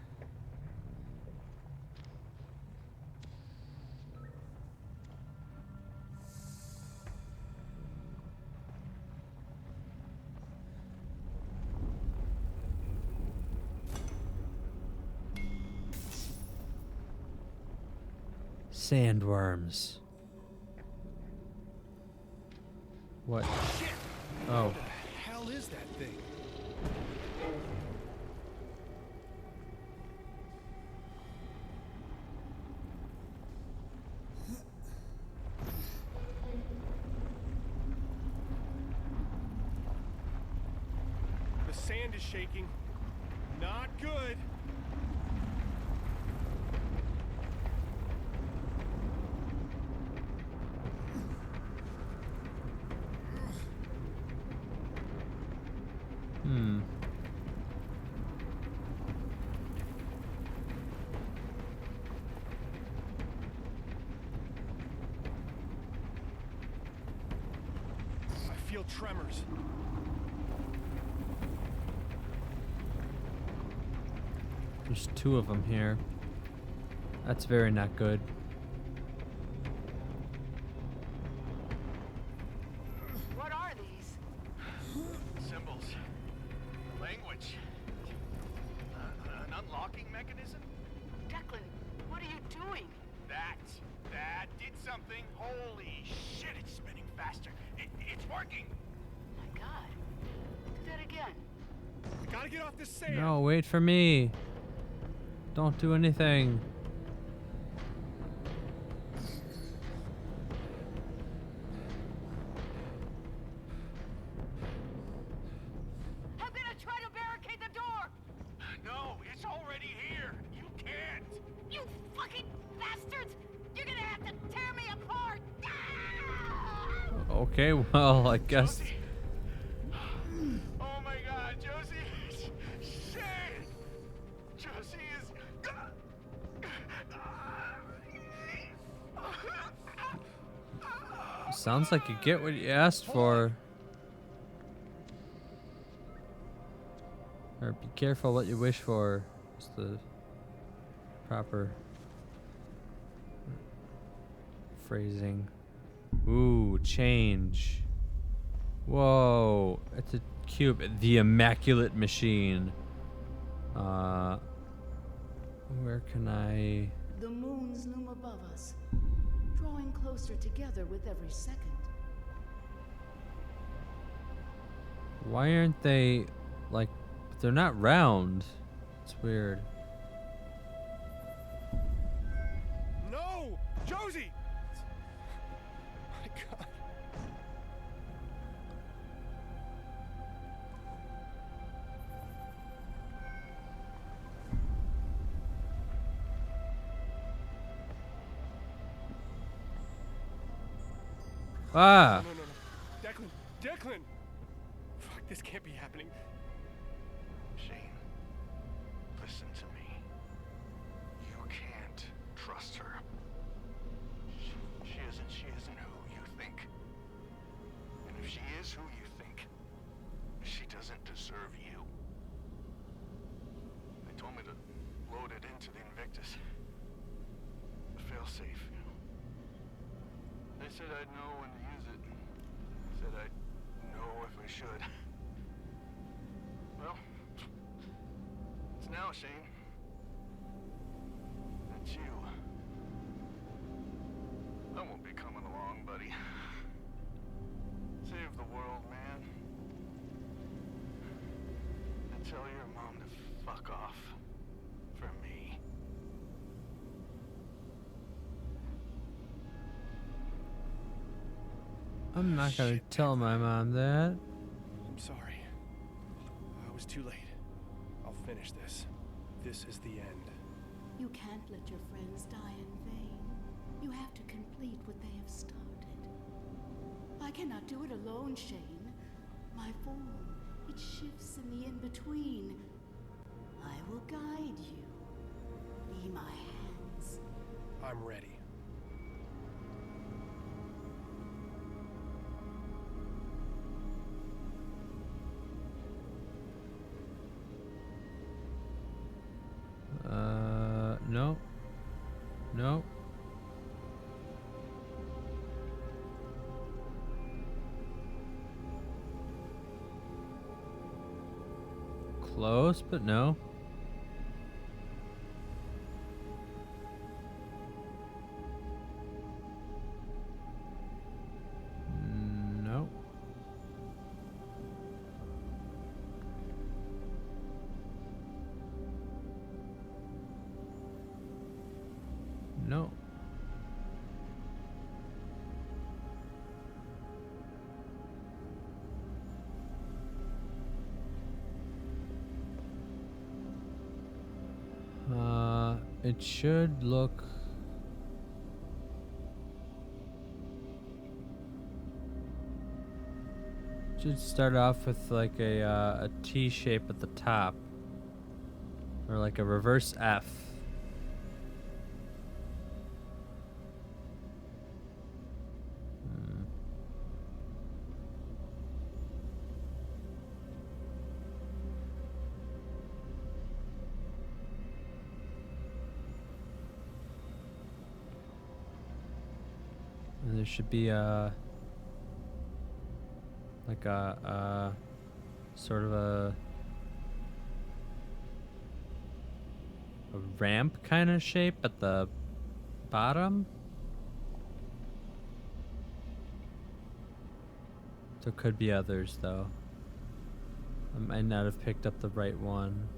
Sandworms. What? Oh. What the hell is that thing? The sand is shaking. Not good. I feel tremors. There's two of them here. That's very not good. What are these? Symbols. Language. An unlocking mechanism? Declan, what are you doing? That did something. Holy shit, it's spinning faster. It's working. My God. Do that again. We gotta get off this sand. No, wait for me. Don't do anything. I'm gonna try to barricade the door! No, it's already here. You can't. You fucking bastards! You're gonna have to tear me apart! Ah! Okay, well, I guess. Josie. Oh my God, Josie. Shit. Josie is. Sounds like you get what you asked for. Or be careful what you wish for. Is the proper phrasing. Ooh, change. Whoa, it's a cube. The Immaculate Machine. Where can I... The moons loom above us, drawing closer together with every second. Why aren't they, like, they're not round. It's weird. No! Josie! My God. Ah! No. Declan! Fuck, this can't be happening. Shane, listen to me. You can't trust her. She isn't who you think. And if she is who you think, she doesn't deserve you. They told me to load it into the Invictus. The failsafe, you know. They said I'd know when to use it. Said I'd know if I should. Well, it's now, Shane. That's you. I won't be coming along, buddy. Save the world, man. And tell your mom to fuck off. For me. I'm not gonna tell my mom that. I'm sorry. I was too late. I'll finish this. This is the end. You can't let your friends die in vain. You have to complete what they have started. I cannot do it alone, Shane. My form, it shifts in the in-between. I will guide you. Be my hands. I'm ready. No. No. Close, but no. No. No. It should look... Should start off with like a T shape at the top. Or like a reverse F. And there should be a like a sort of a ramp kind of shape at the bottom. There could be others though. I might not have picked up the right one.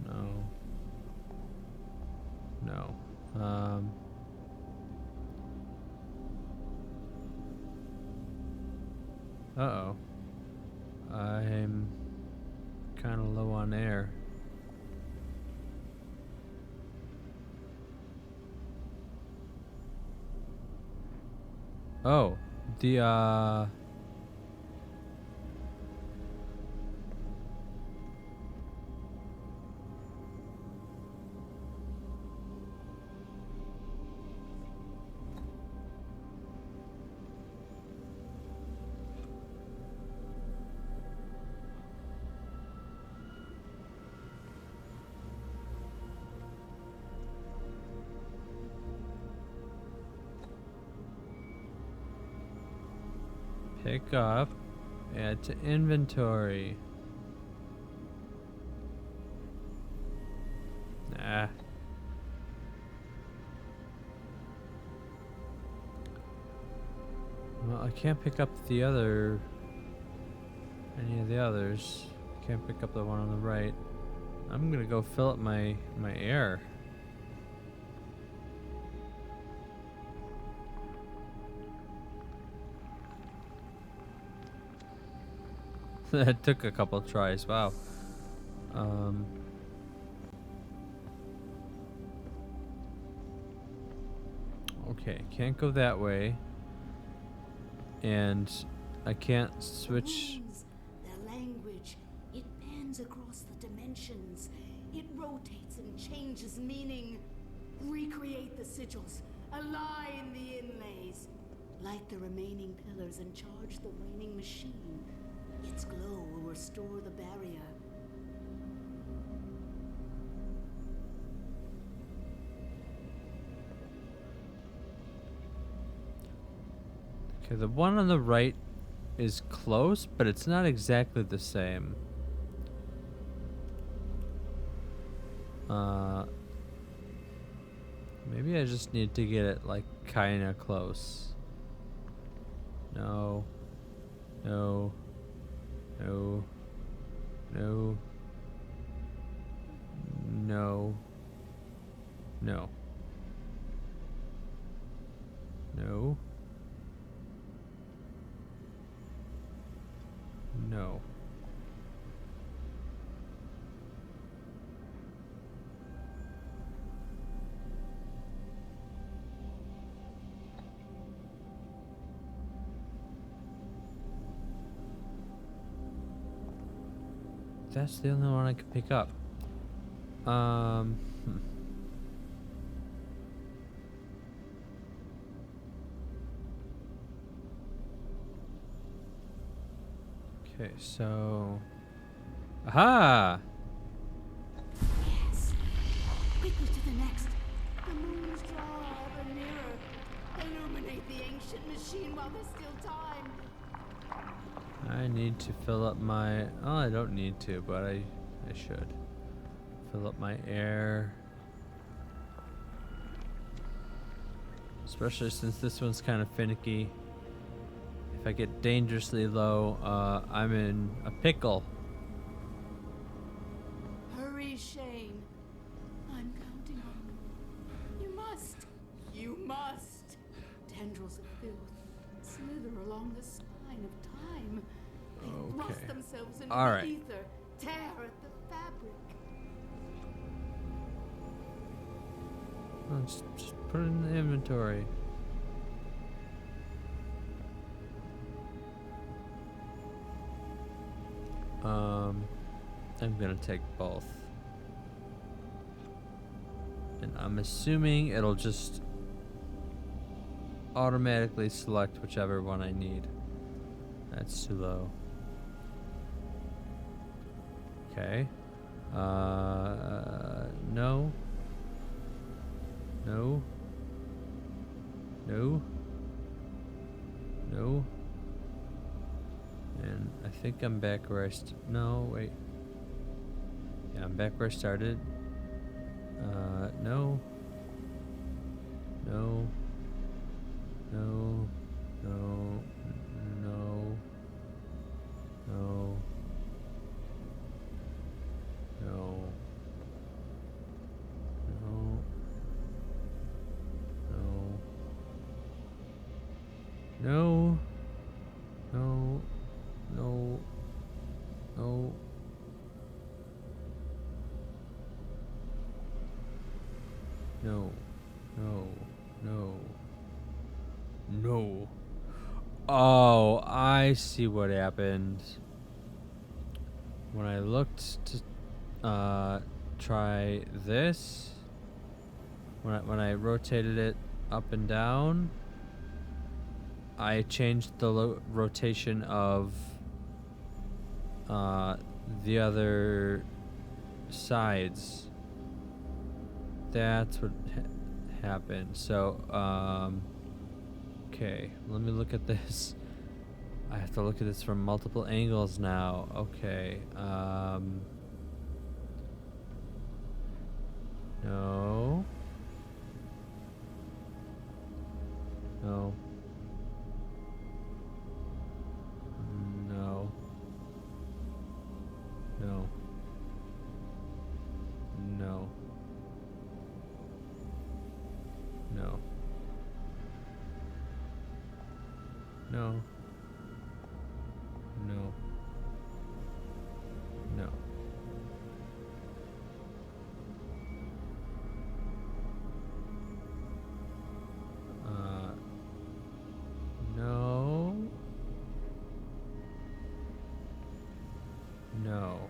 No. No. Uh-oh. I'm kind of low on air. Oh, the Pick up. Add to inventory. Nah. Well, I can't pick up the other... any of the others. Can't pick up the one on the right. I'm gonna go fill up my air. That took a couple tries. Wow. Okay, can't go that way. And I can't switch. Runes, their language, it bends across the dimensions. It rotates and changes meaning. Recreate the sigils. Align the inlays. Light the remaining pillars and charge the waning machine. Its glow will restore the barrier. Okay, the one on the right is close, but it's not exactly the same. Maybe I just need to get it like kinda close. No. No. No. No. No. No. No. No. That's the only one I could pick up. Okay, so... Aha! Yes. Quickly to the next. The moons draw ever nearer. Illuminate the ancient machine while there's still time. I need to fill up my... Oh, I don't need to, but I should. Fill up my air. Especially since this one's kind of finicky. If I get dangerously low, I'm in a pickle. Hurry, Shane. I'm counting on you. You must. You must. Tendrils of filth slither along the spine of time. They thrust themselves into All the right. ether, tear at the fabric. Let's just put it in the inventory. I'm gonna take both. And I'm assuming it'll just automatically select whichever one I need. That's too low. Okay. No. No. No. No. And I think I'm back where I no, wait. Yeah, I'm back where I started. No. No. No. No. No. No. No. No. No. No. No. No. No. No. No. No. No. Oh, I see what happened. When I looked to try this, when I rotated it up and down, I changed the rotation of the other sides. That's what happened. So, okay, let me look at this. I have to look at this from multiple angles now. Okay. No. No. No. No. No. No. No. No. No. No. No.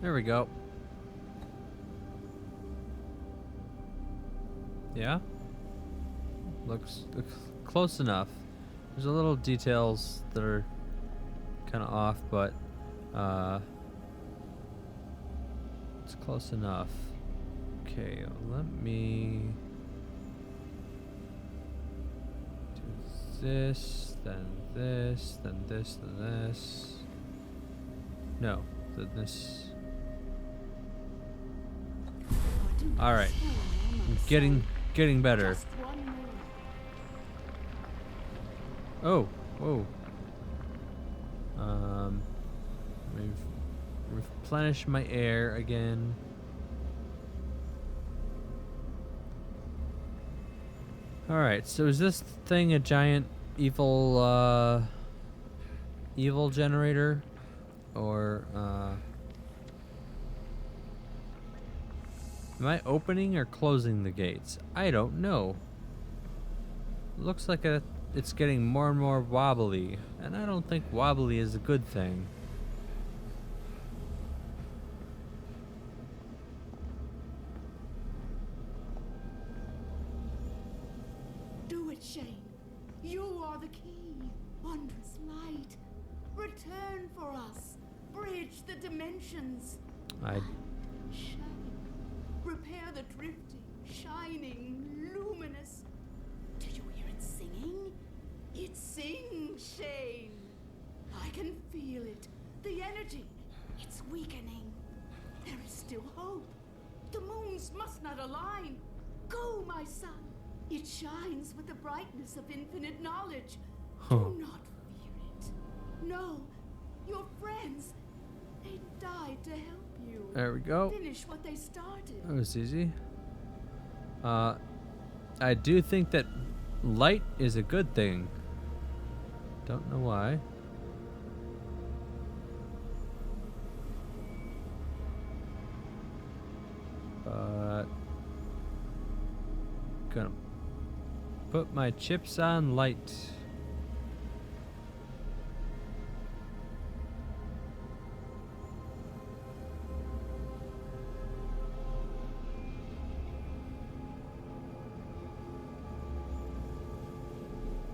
There we go. Yeah? Looks close enough. There's a little details that are kind of off, but it's close enough. Okay, let me do this, then this, then this, then this. No, then this. All right, I'm getting better. Just one more. Oh, whoa. We've replenished my air again. All right, so is this thing a giant evil generator, or am I opening or closing the gates? I don't know. Looks like it's getting more and more wobbly, and I don't think wobbly is a good thing. Do it, Shane. You are the key. Wondrous light. Return for us. Bridge the dimensions. Shine. Repair the drifting, shining, luminous. Do you hear it singing? It sings, Shane. I can feel it. The energy. It's weakening. There is still hope. The moons must not align. Go, my son. It shines with the brightness of infinite knowledge. Do not fear it. No, your friends, they died to help you. There we go. Finish what they started. That was easy. I do think that light is a good thing. Don't know why. But gonna put my chips on light.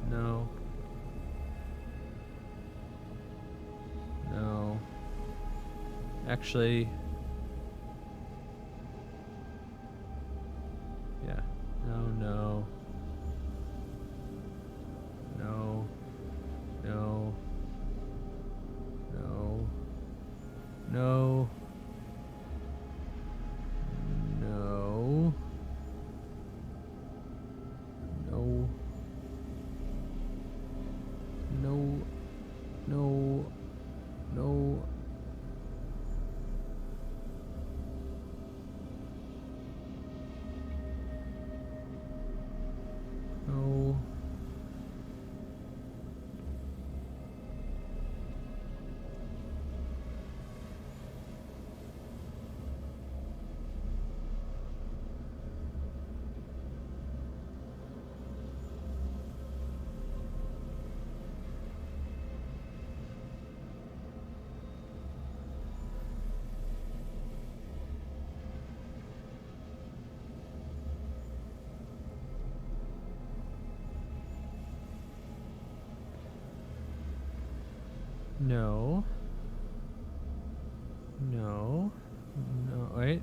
No. No. Actually, yeah. No. No. No. No. No. No. No. No. No. No. No. No. No. Wait.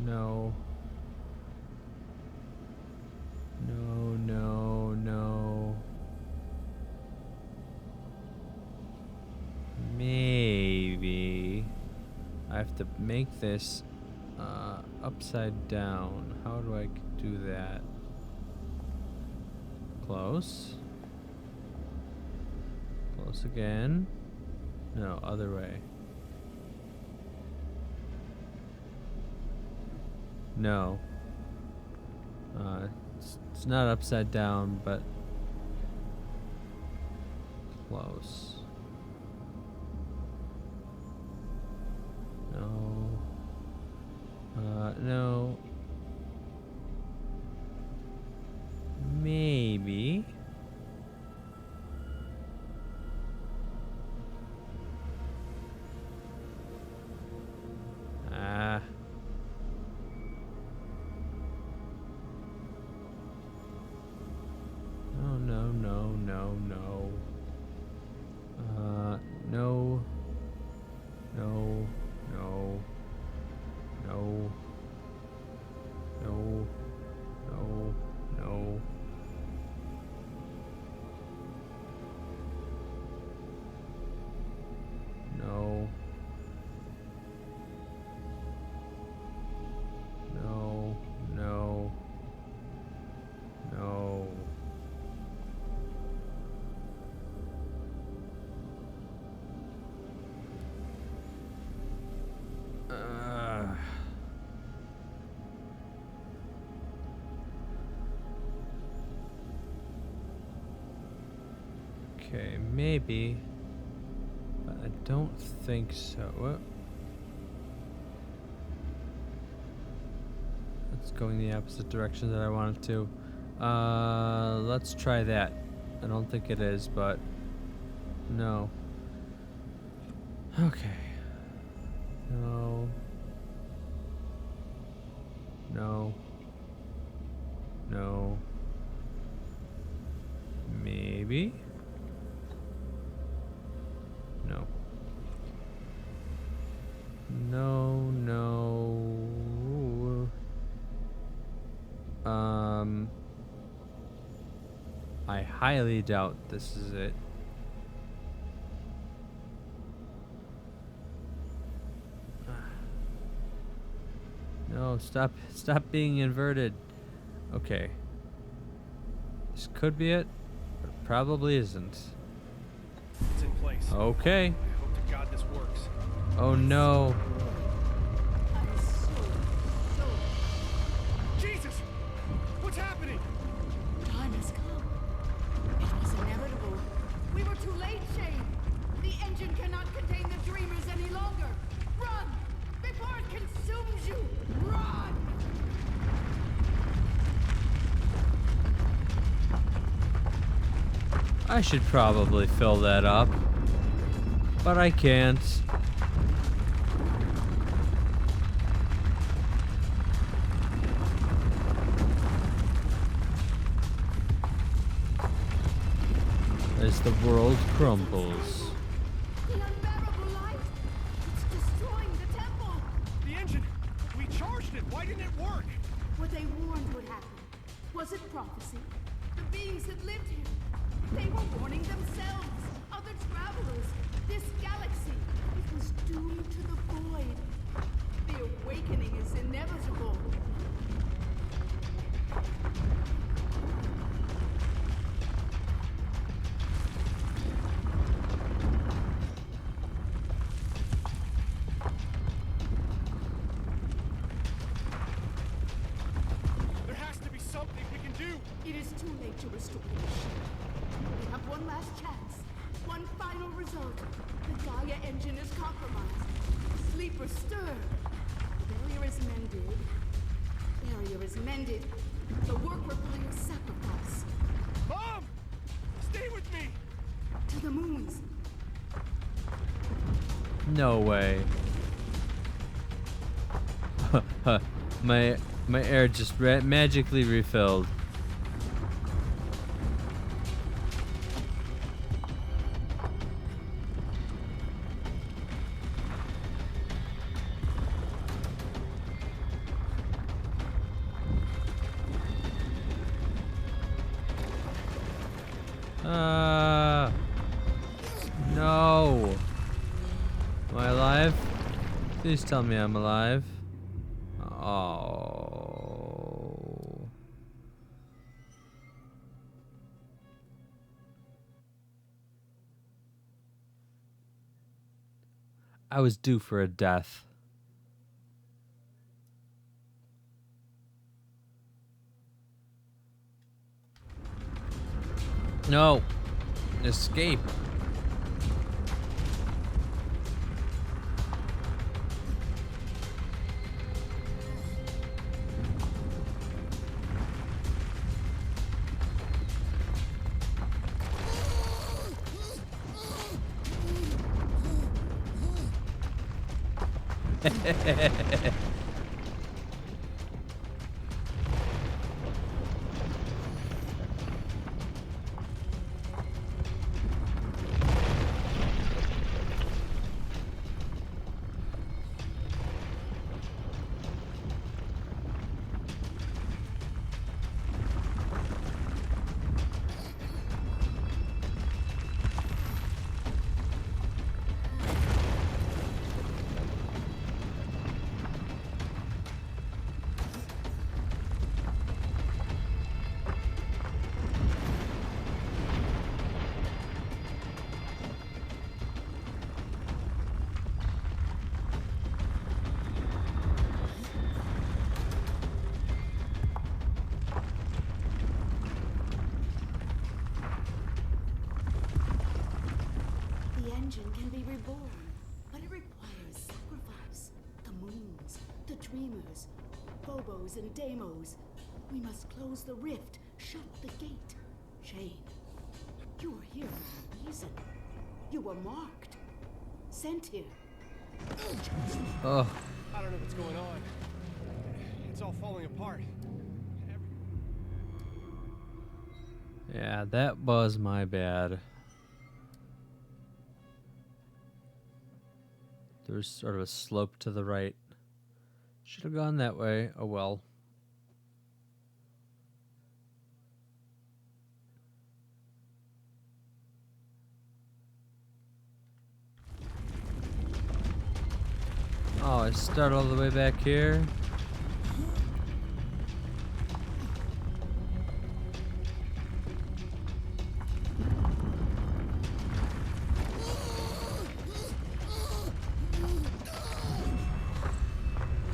No. No, no, no. Maybe I have to make this upside down. How do I do that? Close. Close again. No, other way. No. It's not upside down, but close. No. No. Maybe. Ah. No, no, no, no, no. No. No. No. No. No. No. No. No. No. No. No. Okay, maybe, but I don't think so. What? It's going the opposite direction that I wanted to. Let's try that. I don't think it is, but no. Okay. No. No. No. Maybe. No. No, no. I highly doubt this is it. No, stop being inverted. Okay. This could be it, but it probably isn't. It's in place. Okay. I hope to God this works. Oh no. I'm so Jesus! What's happening? Time has come. It was inevitable. We were too late, Shane. The engine cannot contain the dreamers any longer. Run! Before it consumes you! Run! I should probably fill that up, but I can't. As the world crumbles. The unbearable light! It's destroying the temple! The engine! We charged it! Why didn't it work? What they warned would happen. Was it prophecy? The beings that lived here. They were warning themselves, other travelers, this galaxy. It was doomed to the void. The awakening is inevitable. There has to be something we can do! It is too late to restore the machine. We have one last chance. One final result. The Gaia engine is compromised. Sleeper stir. Barrier is mended. Barrier is mended. The work requires sacrifice. Mom! Stay with me! To the moons. No way. my air just magically refilled. No. Am I alive? Please tell me I'm alive. Oh. I was due for a death. No. Escape. The engine can be reborn, but it requires sacrifice. The moons, the dreamers, Phobos and Deimos. We must close the rift, shut the gate. Shane, you are here for a reason. You were marked, sent here. Oh. I don't know what's going on. It's all falling apart. Yeah, that was my bad. There's sort of a slope to the right. Should have gone that way. Oh well. Oh, I start all the way back here.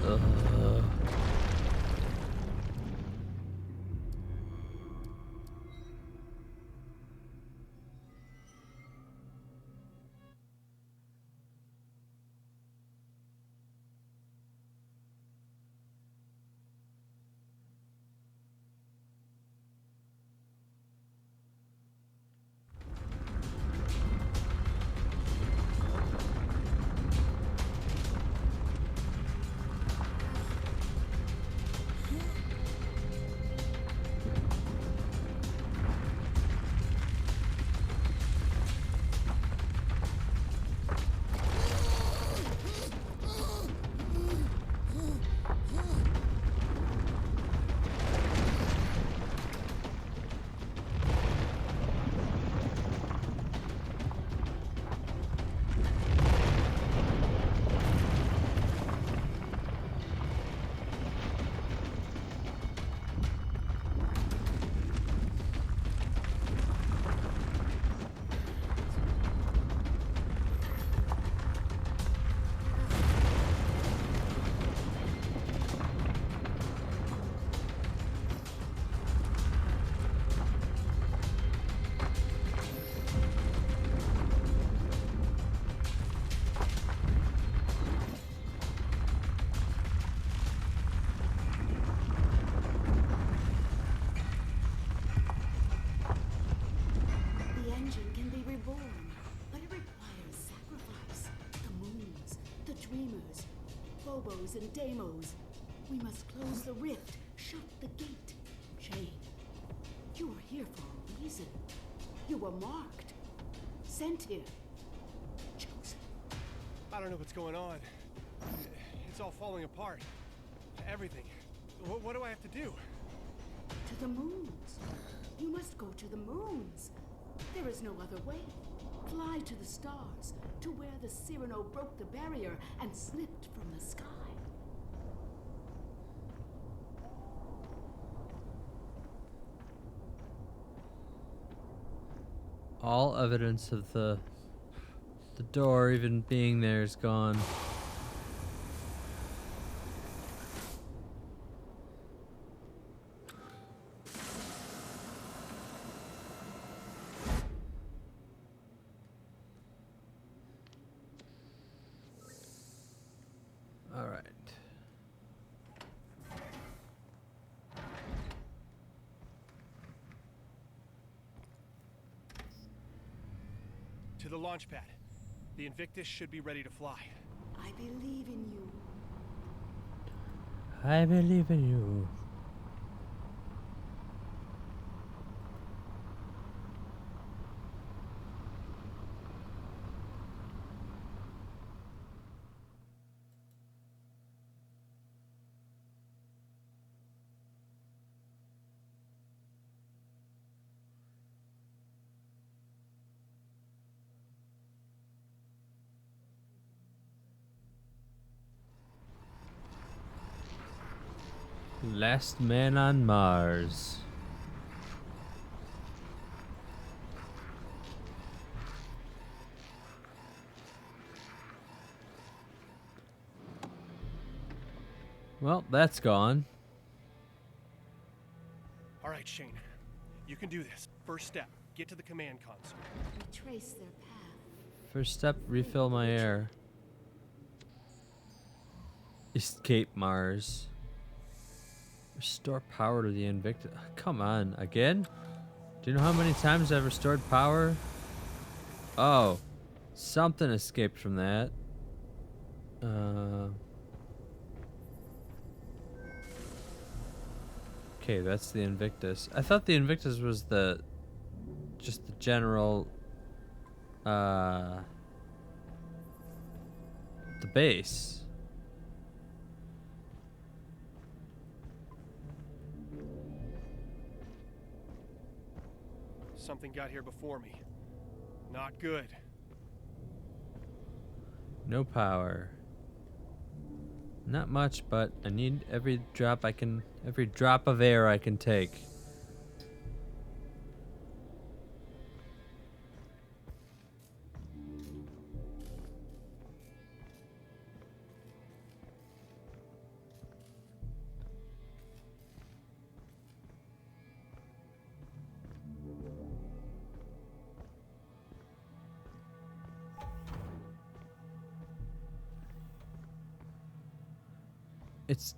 Ugh. The engine can be reborn, but it requires sacrifice. The moons, the dreamers, Phobos and Deimos. We must close the rift, shut the gate. Shane, you are here for a reason. You were marked, sent here, chosen. I don't know what's going on. It's all falling apart. Everything. What do I have to do? To the moons. You must go to the moons. There is no other way. Fly to the stars, to where the Cyrano broke the barrier and slipped from the sky. All evidence of the door even being there is gone. All right. To the launch pad. The Invictus should be ready to fly. I believe in you. I believe in you. Last man on Mars. Well, that's gone. All right, Shane. You can do this. First step, get to the command console. Retrace their path. First step, refill my air. Escape Mars. Restore power to the Invictus. Come on, again? Do you know how many times I've restored power? Oh, something escaped from that. Okay, that's the Invictus. I thought the Invictus was just the general, the base. Something got here before me. Not good. No power. Not much, but I need every drop of air I can take. It's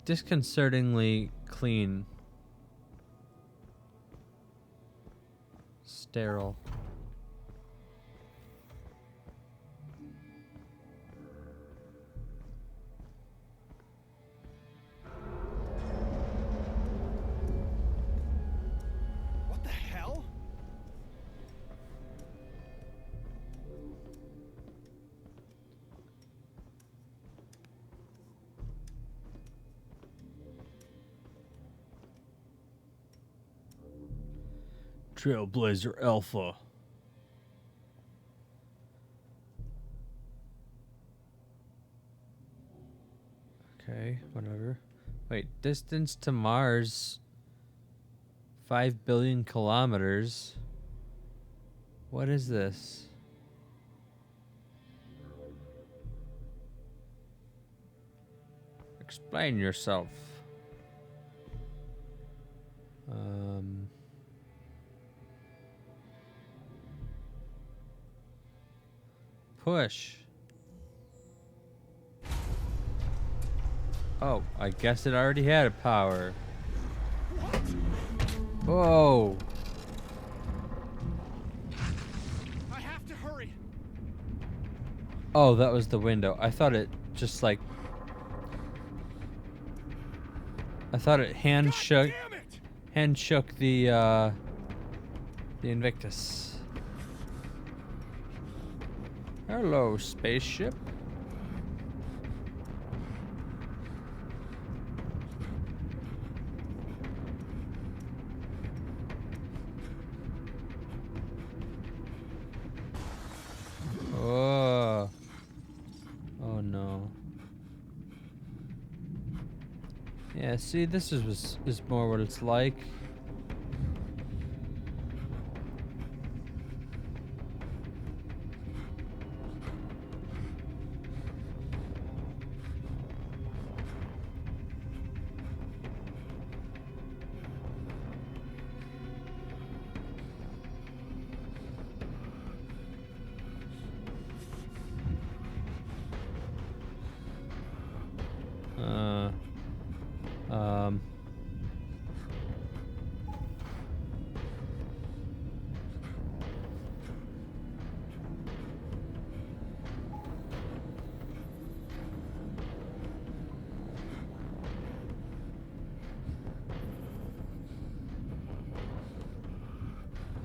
disconcertingly clean. Sterile. What the hell? Trailblazer Alpha. Okay, whatever. Wait, distance to Mars 5 billion kilometers. What is this? Explain yourself. Push. Oh, I guess it already had a power. Whoa. I have to hurry. Oh, that was the window. I thought it just like... I thought it hand shook the Invictus. Hello, spaceship. Yeah, see, this is more what it's like. Uh, um.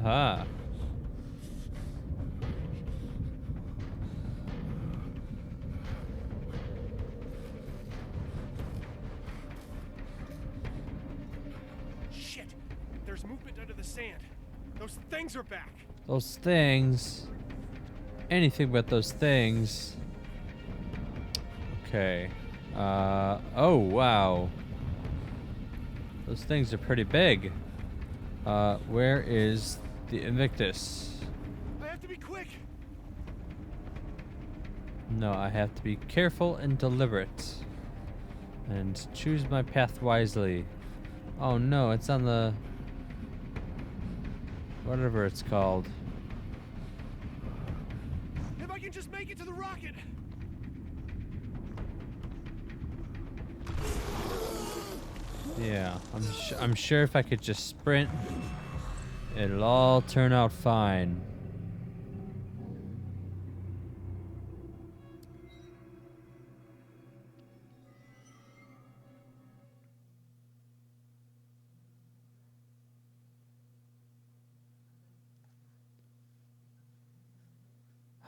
Ah. Shit! There's movement under the sand. Those things are back. Those things. Anything but those things. Okay. Oh, wow. Those things are pretty big. Where is the Invictus? I have to be quick. No, I have to be careful and deliberate. And choose my path wisely. Oh no, it's on the... whatever it's called. If I can just make it to the rocket. Yeah, I'm sure if I could just sprint, it'll all turn out fine.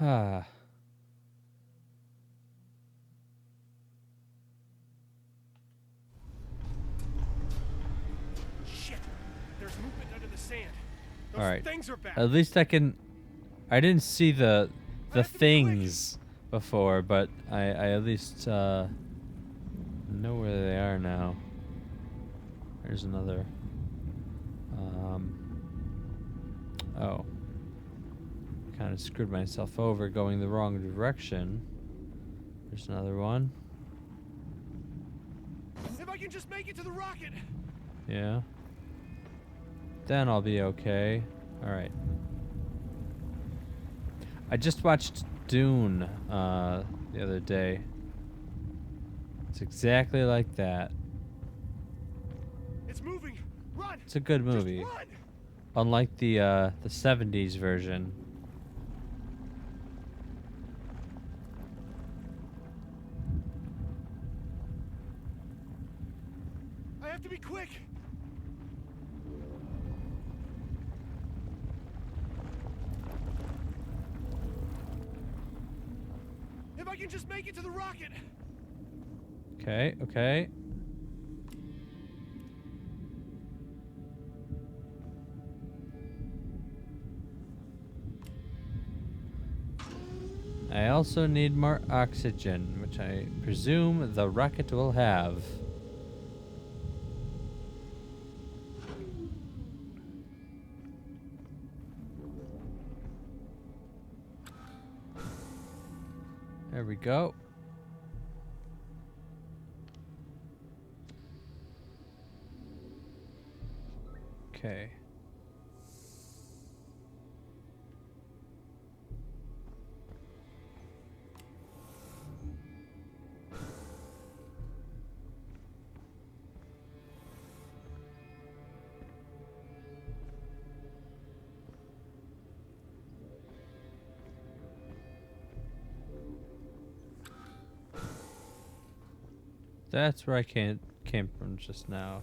Ah. Shit! There's movement under the sand. Those All right. things are back. At least I can... I didn't see the have to be things before, but I at least know where they are now. There's another. Oh. Kind of screwed myself over going the wrong direction. There's another one. If I can just make it to the rocket. Yeah. Then I'll be okay. Alright. I just watched Dune the other day. It's exactly like that. It's moving. Run. It's a good Just movie. run. Unlike the 70s version. I have to be quick. If I can just make it to the rocket. Okay, okay. I also need more oxygen, which I presume the rocket will have. There we go. Okay. That's where I came from just now.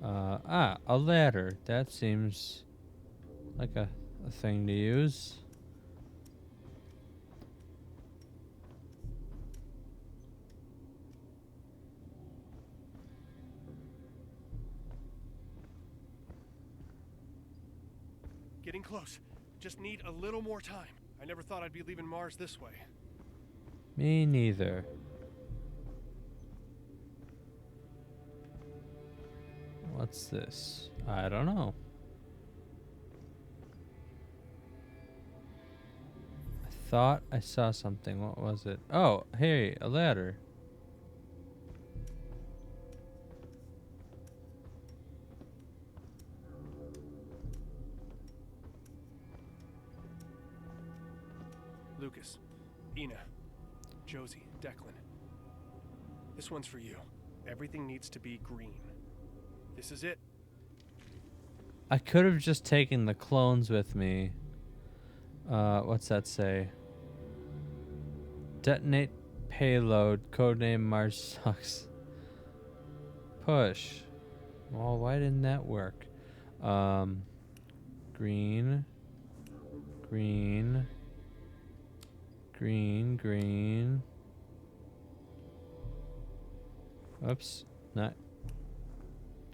A ladder. That seems like a thing to use. Getting close. Just need a little more time. I never thought I'd be leaving Mars this way. Me neither. What's this? I don't know. I thought I saw something. What was it? Oh, hey, a ladder. Lucas, Ina, Josie, Declan. This one's for you. Everything needs to be green. This is it. I could have just taken the clones with me. What's that say? Detonate payload, codename Mars sucks. Push. Well, why didn't that work? Green. Green. Green, green. Oops. Not.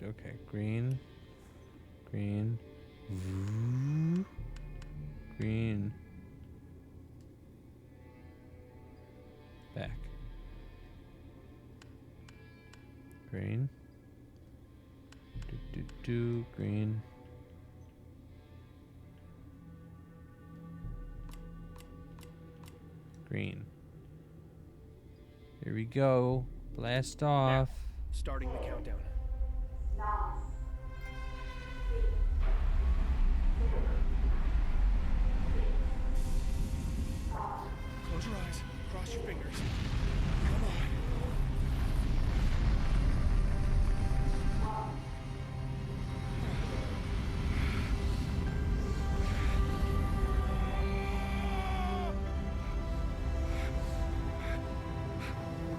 Okay, green. Green. Green. Back. Green. Green. Green. Here we go. Blast off. Starting the countdown. Close your eyes. Cross your fingers. Come on.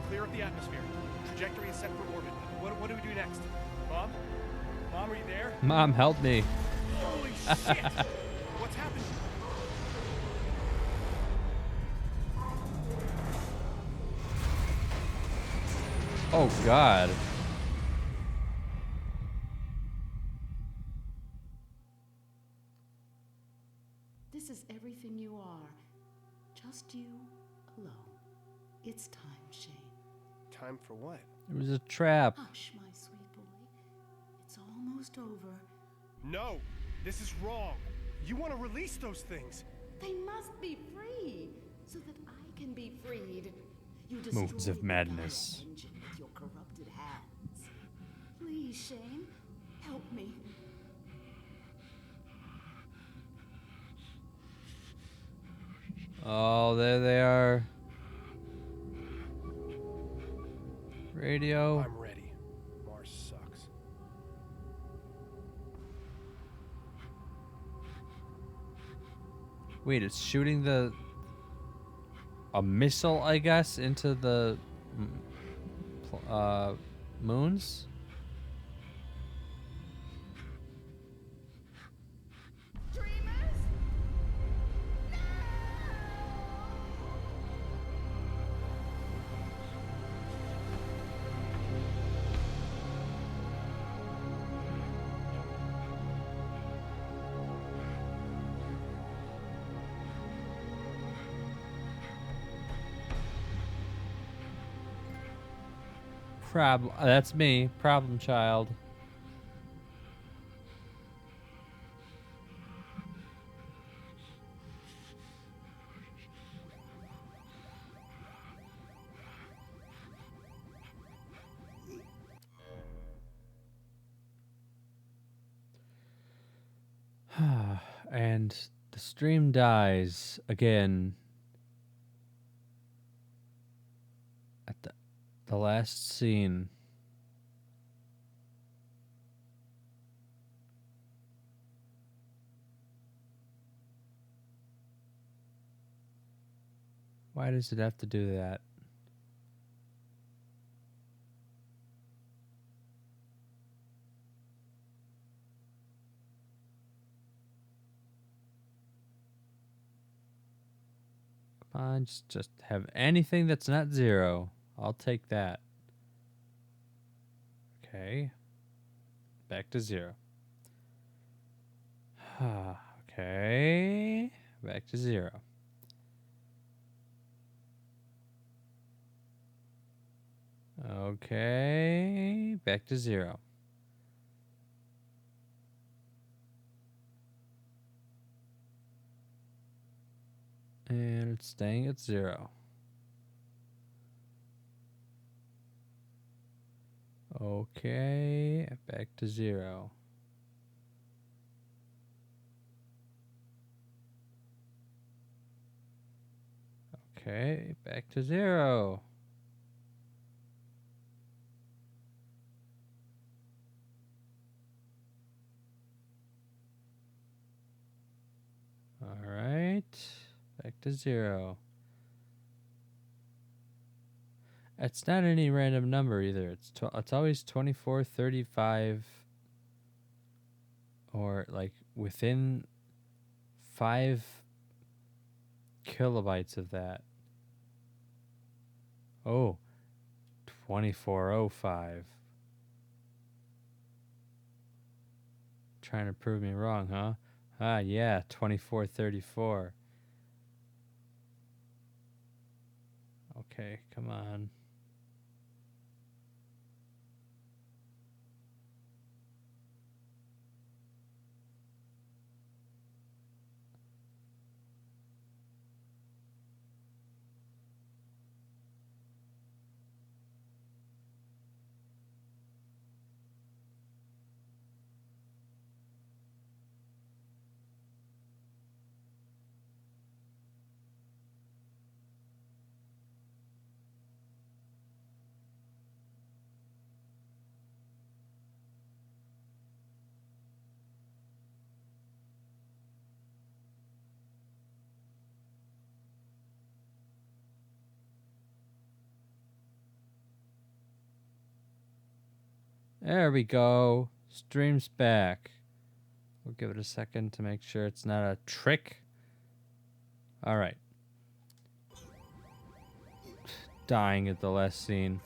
Clear up the atmosphere. Trajectory is set for orbit. What do we do next? Mom? Mom, are you there? Mom, help me. Holy shit! What's happened? Oh, God. This is everything you are. Just you alone. It's time, Shane. Time for what? It was a trap. Hush, my sweet boy. It's almost over. No! This is wrong! You want to release those things! They must be free, so that I can be freed. You Moons destroyed of the madness. Gaia engine with your corrupted hands. Please, Shane, help me. Oh, there they are. Radio. I'm ready. Mars sucks. Wait, it's shooting a missile, I guess, into the moons? Dreamers? Problem. That's me. Problem child. And the stream dies again at the last scene. Why does it have to do that? Come on, just have anything that's not 0. I'll take that. Okay. Back to 0. Okay. Back to 0. Okay. Back to 0. And it's staying at 0. Okay, back to 0. Okay, back to 0. All right, back to 0. It's not any random number either. It's always 24, 35, or like within 5 kilobytes of that. Oh, 2405. Trying to prove me wrong, huh? Ah, yeah, 2434. Okay, come on. There we go. Stream's back. We'll give it a second to make sure it's not a trick. All right. Dying at the last scene.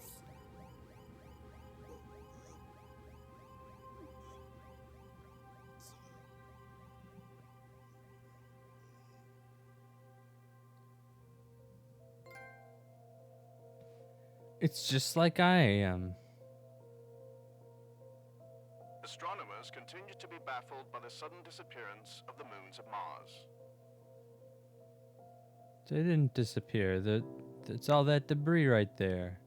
It's just like I am. Astronomers continue to be baffled by the sudden disappearance of the moons of Mars. They didn't disappear. It's all that debris right there.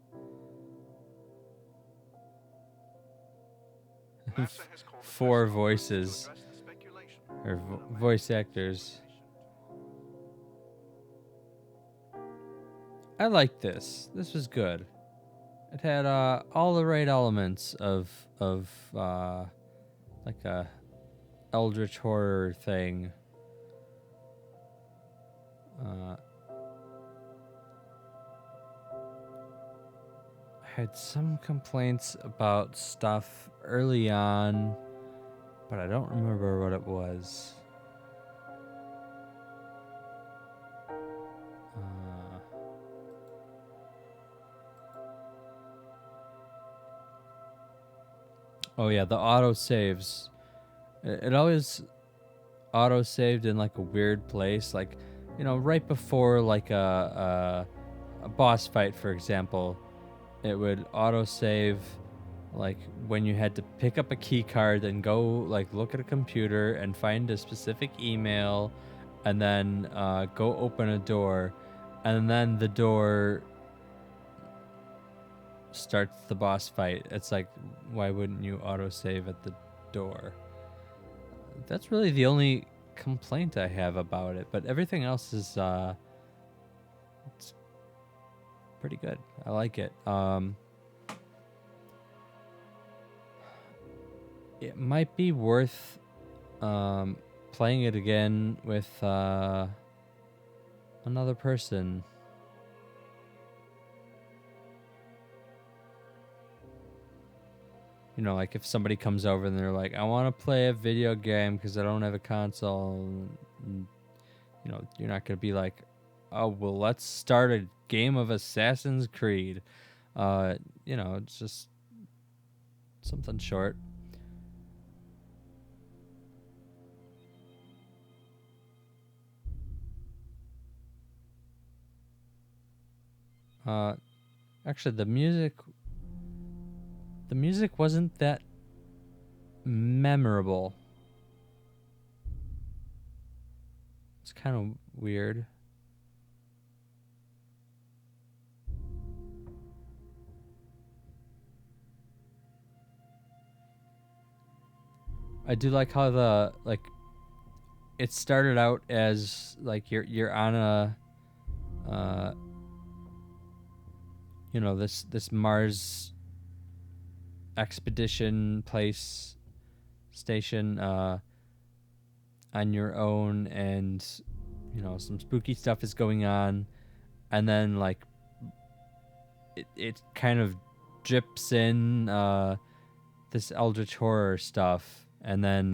NASA has called a 4 press conference to voices, address the speculation. or voice actors. I like this. This was good. It had all the right elements of like a eldritch horror thing. I had some complaints about stuff early on, but I don't remember what it was. Oh yeah, the auto saves. It always auto saved in like a weird place, like, you know, right before like a boss fight, for example. It would auto save like when you had to pick up a key card and go like look at a computer and find a specific email, and then go open a door, and then the door starts the boss fight. It's like, why wouldn't you autosave at the door? That's really the only complaint I have about it, but everything else is it's pretty good. I like it. It might be worth playing it again with another person. You know, like if somebody comes over and they're like, I want to play a video game because I don't have a console. And, you know, you're not going to be like, oh, well, let's start a game of Assassin's Creed. You know, it's just something short. Actually, the music wasn't that memorable. It's kind of weird. I do like how the it started out as like you're on a this Mars expedition place station on your own, and some spooky stuff is going on, and then like it kind of drips in this eldritch horror stuff, and then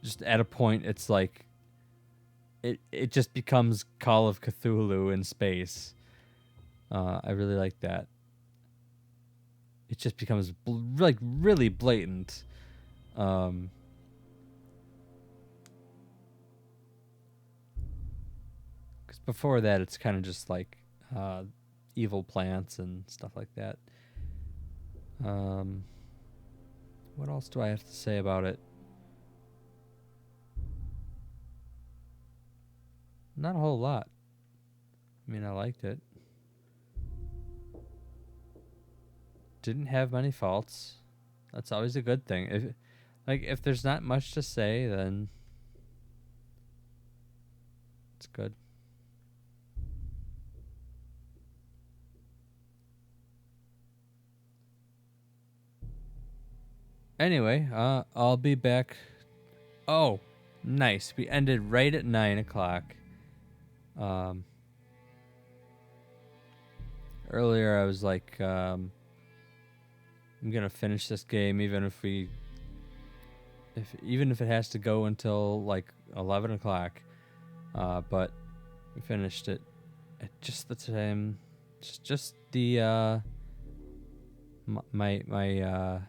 just at a point it's like it just becomes Call of Cthulhu in space. I really like that. It just becomes like really blatant. Because before that, it's kind of just like evil plants and stuff like that. What else do I have to say about it? Not a whole lot. I mean, I liked it. Didn't have many faults. That's always a good thing. If there's not much to say, then it's good. Anyway, I'll be back. Oh, nice. We ended right at 9 o'clock. Earlier I was like, I'm gonna finish this game even if it has to go until like 11 o'clock. But we finished it at just the time, just the my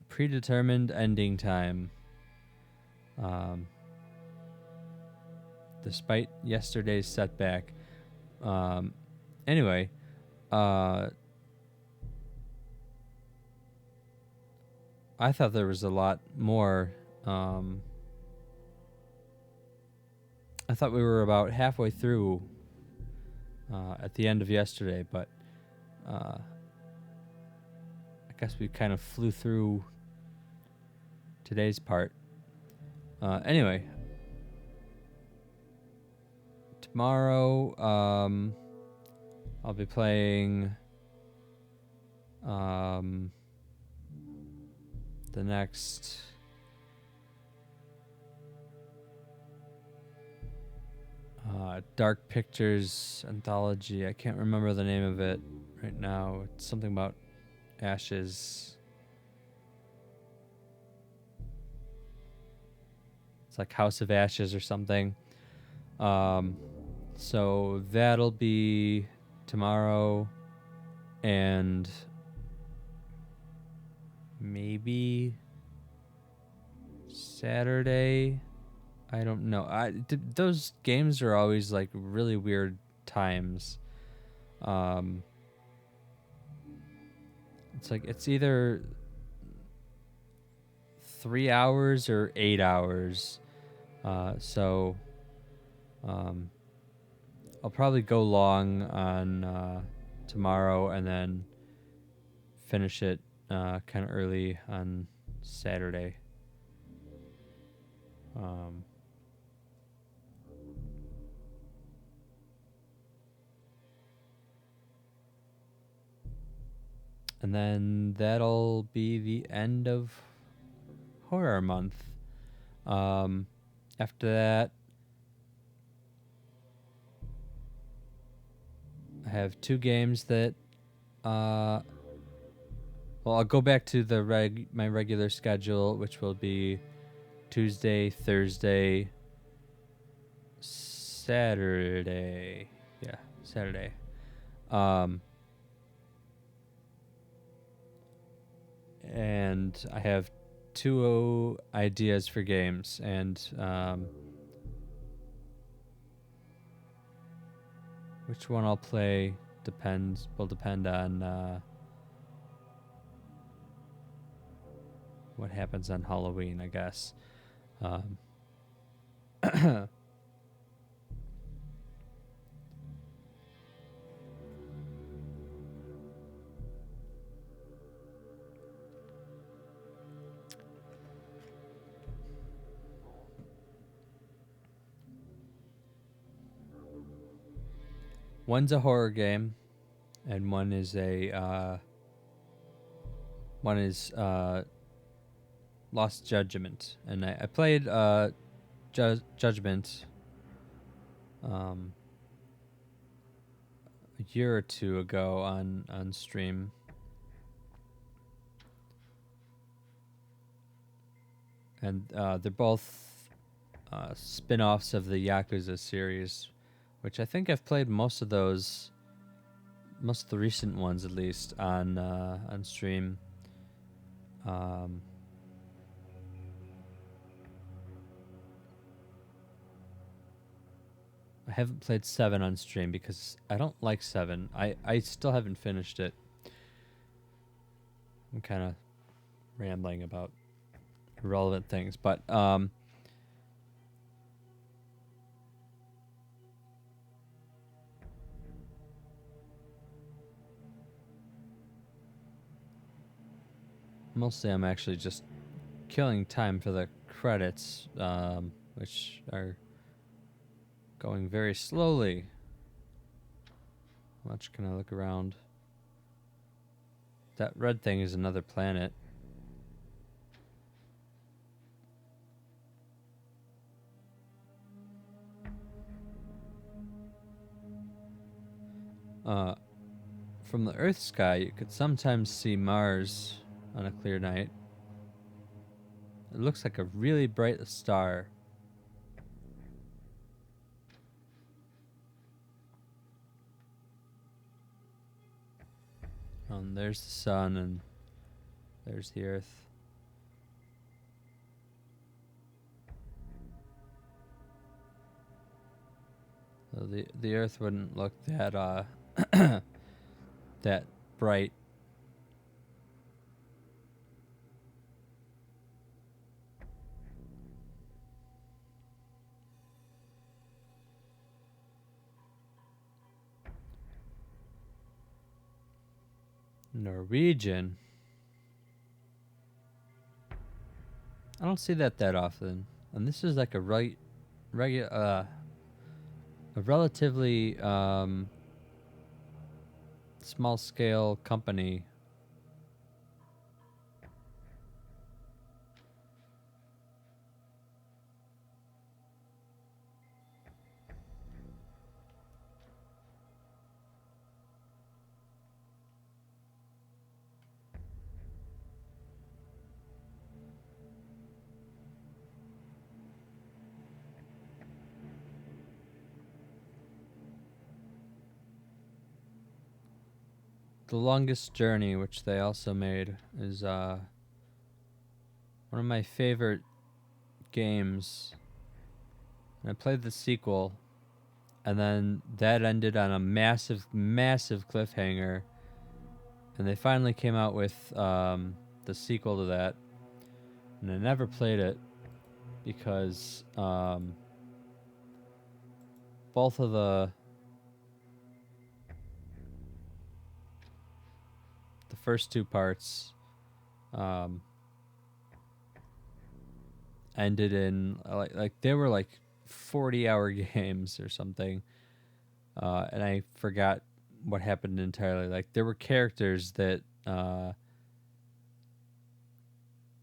predetermined ending time. Despite yesterday's setback. Anyway, I thought there was a lot more. I thought we were about halfway through at the end of yesterday, but I guess we kind of flew through today's part. Anyway, tomorrow I'll be playing the next Dark Pictures anthology. I can't remember the name of it right now. It's something about ashes. It's like House of Ashes or something. So that'll be tomorrow and maybe Saturday. I don't know. Those games are always like really weird times. It's like it's either 3 hours or 8 hours. So I'll probably go long on tomorrow and then finish it kind of early on Saturday. And then that'll be the end of horror month. After that, I have 2 games that well, I'll go back to my regular schedule, which will be Tuesday, Thursday, Saturday. Yeah, Saturday. And I have 2 ideas for games, and which one I'll play will depend on what happens on Halloween, I guess. One's a horror game, and one is Lost Judgment. And I played Judgment a year or two ago on stream. And they're both spin-offs of the Yakuza series, which I think I've played most of the recent ones at least on stream. I haven't played 7 on stream because I don't like 7. I still haven't finished it. I'm kind of rambling about irrelevant things, but mostly I'm actually just killing time for the credits, which are going very slowly. How much can I look around? That red thing is another planet. From the Earth sky, you could sometimes see Mars on a clear night. It looks like a really bright star. There's the sun and there's the Earth. So the Earth wouldn't look that that bright. Norwegian. I don't see that often, and this is like a relatively small scale company. The Longest Journey, which they also made, is one of my favorite games. And I played the sequel, and then that ended on a massive cliffhanger. And they finally came out with the sequel to that, and I never played it because both of the first 2 parts ended in like they were like 40-hour games or something, and I forgot what happened entirely. Like there were characters that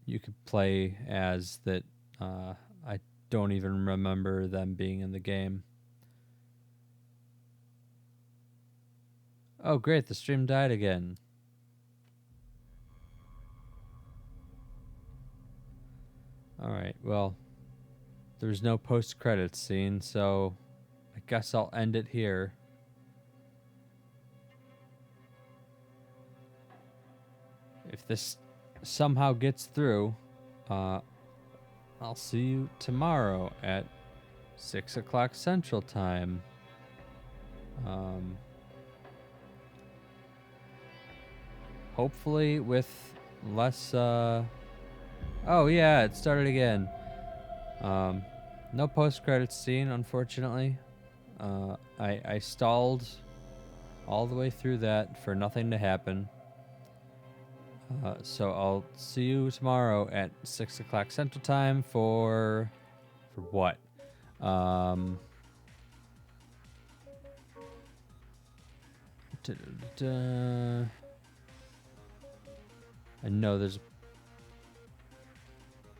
you could play as that I don't even remember them being in the game. Oh great, the stream died again. Alright, well, there's no post-credits scene, so I guess I'll end it here. If this somehow gets through, I'll see you tomorrow at 6 o'clock Central Time. Hopefully with less... Oh yeah, it started again. No post-credits scene, unfortunately. I stalled all the way through that for nothing to happen. So I'll see you tomorrow at 6 o'clock Central Time for what? Da-da-da-da. I know there's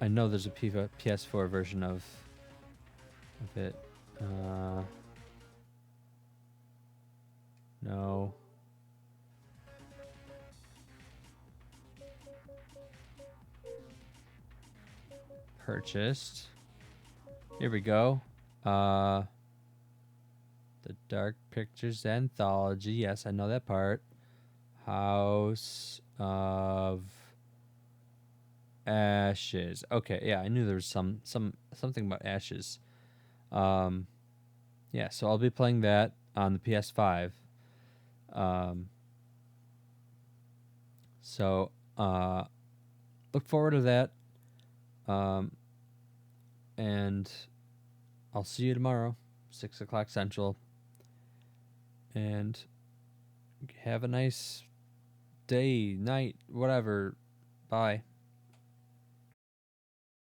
a PS4 version of it. No. Purchased. Here we go. The Dark Pictures Anthology. Yes, I know that part. House of Ashes. Okay, yeah, I knew there was something about ashes. Yeah, so I'll be playing that on the PS5. So look forward to that. And I'll see you tomorrow, 6 o'clock Central. And have a nice day, night, whatever. Bye.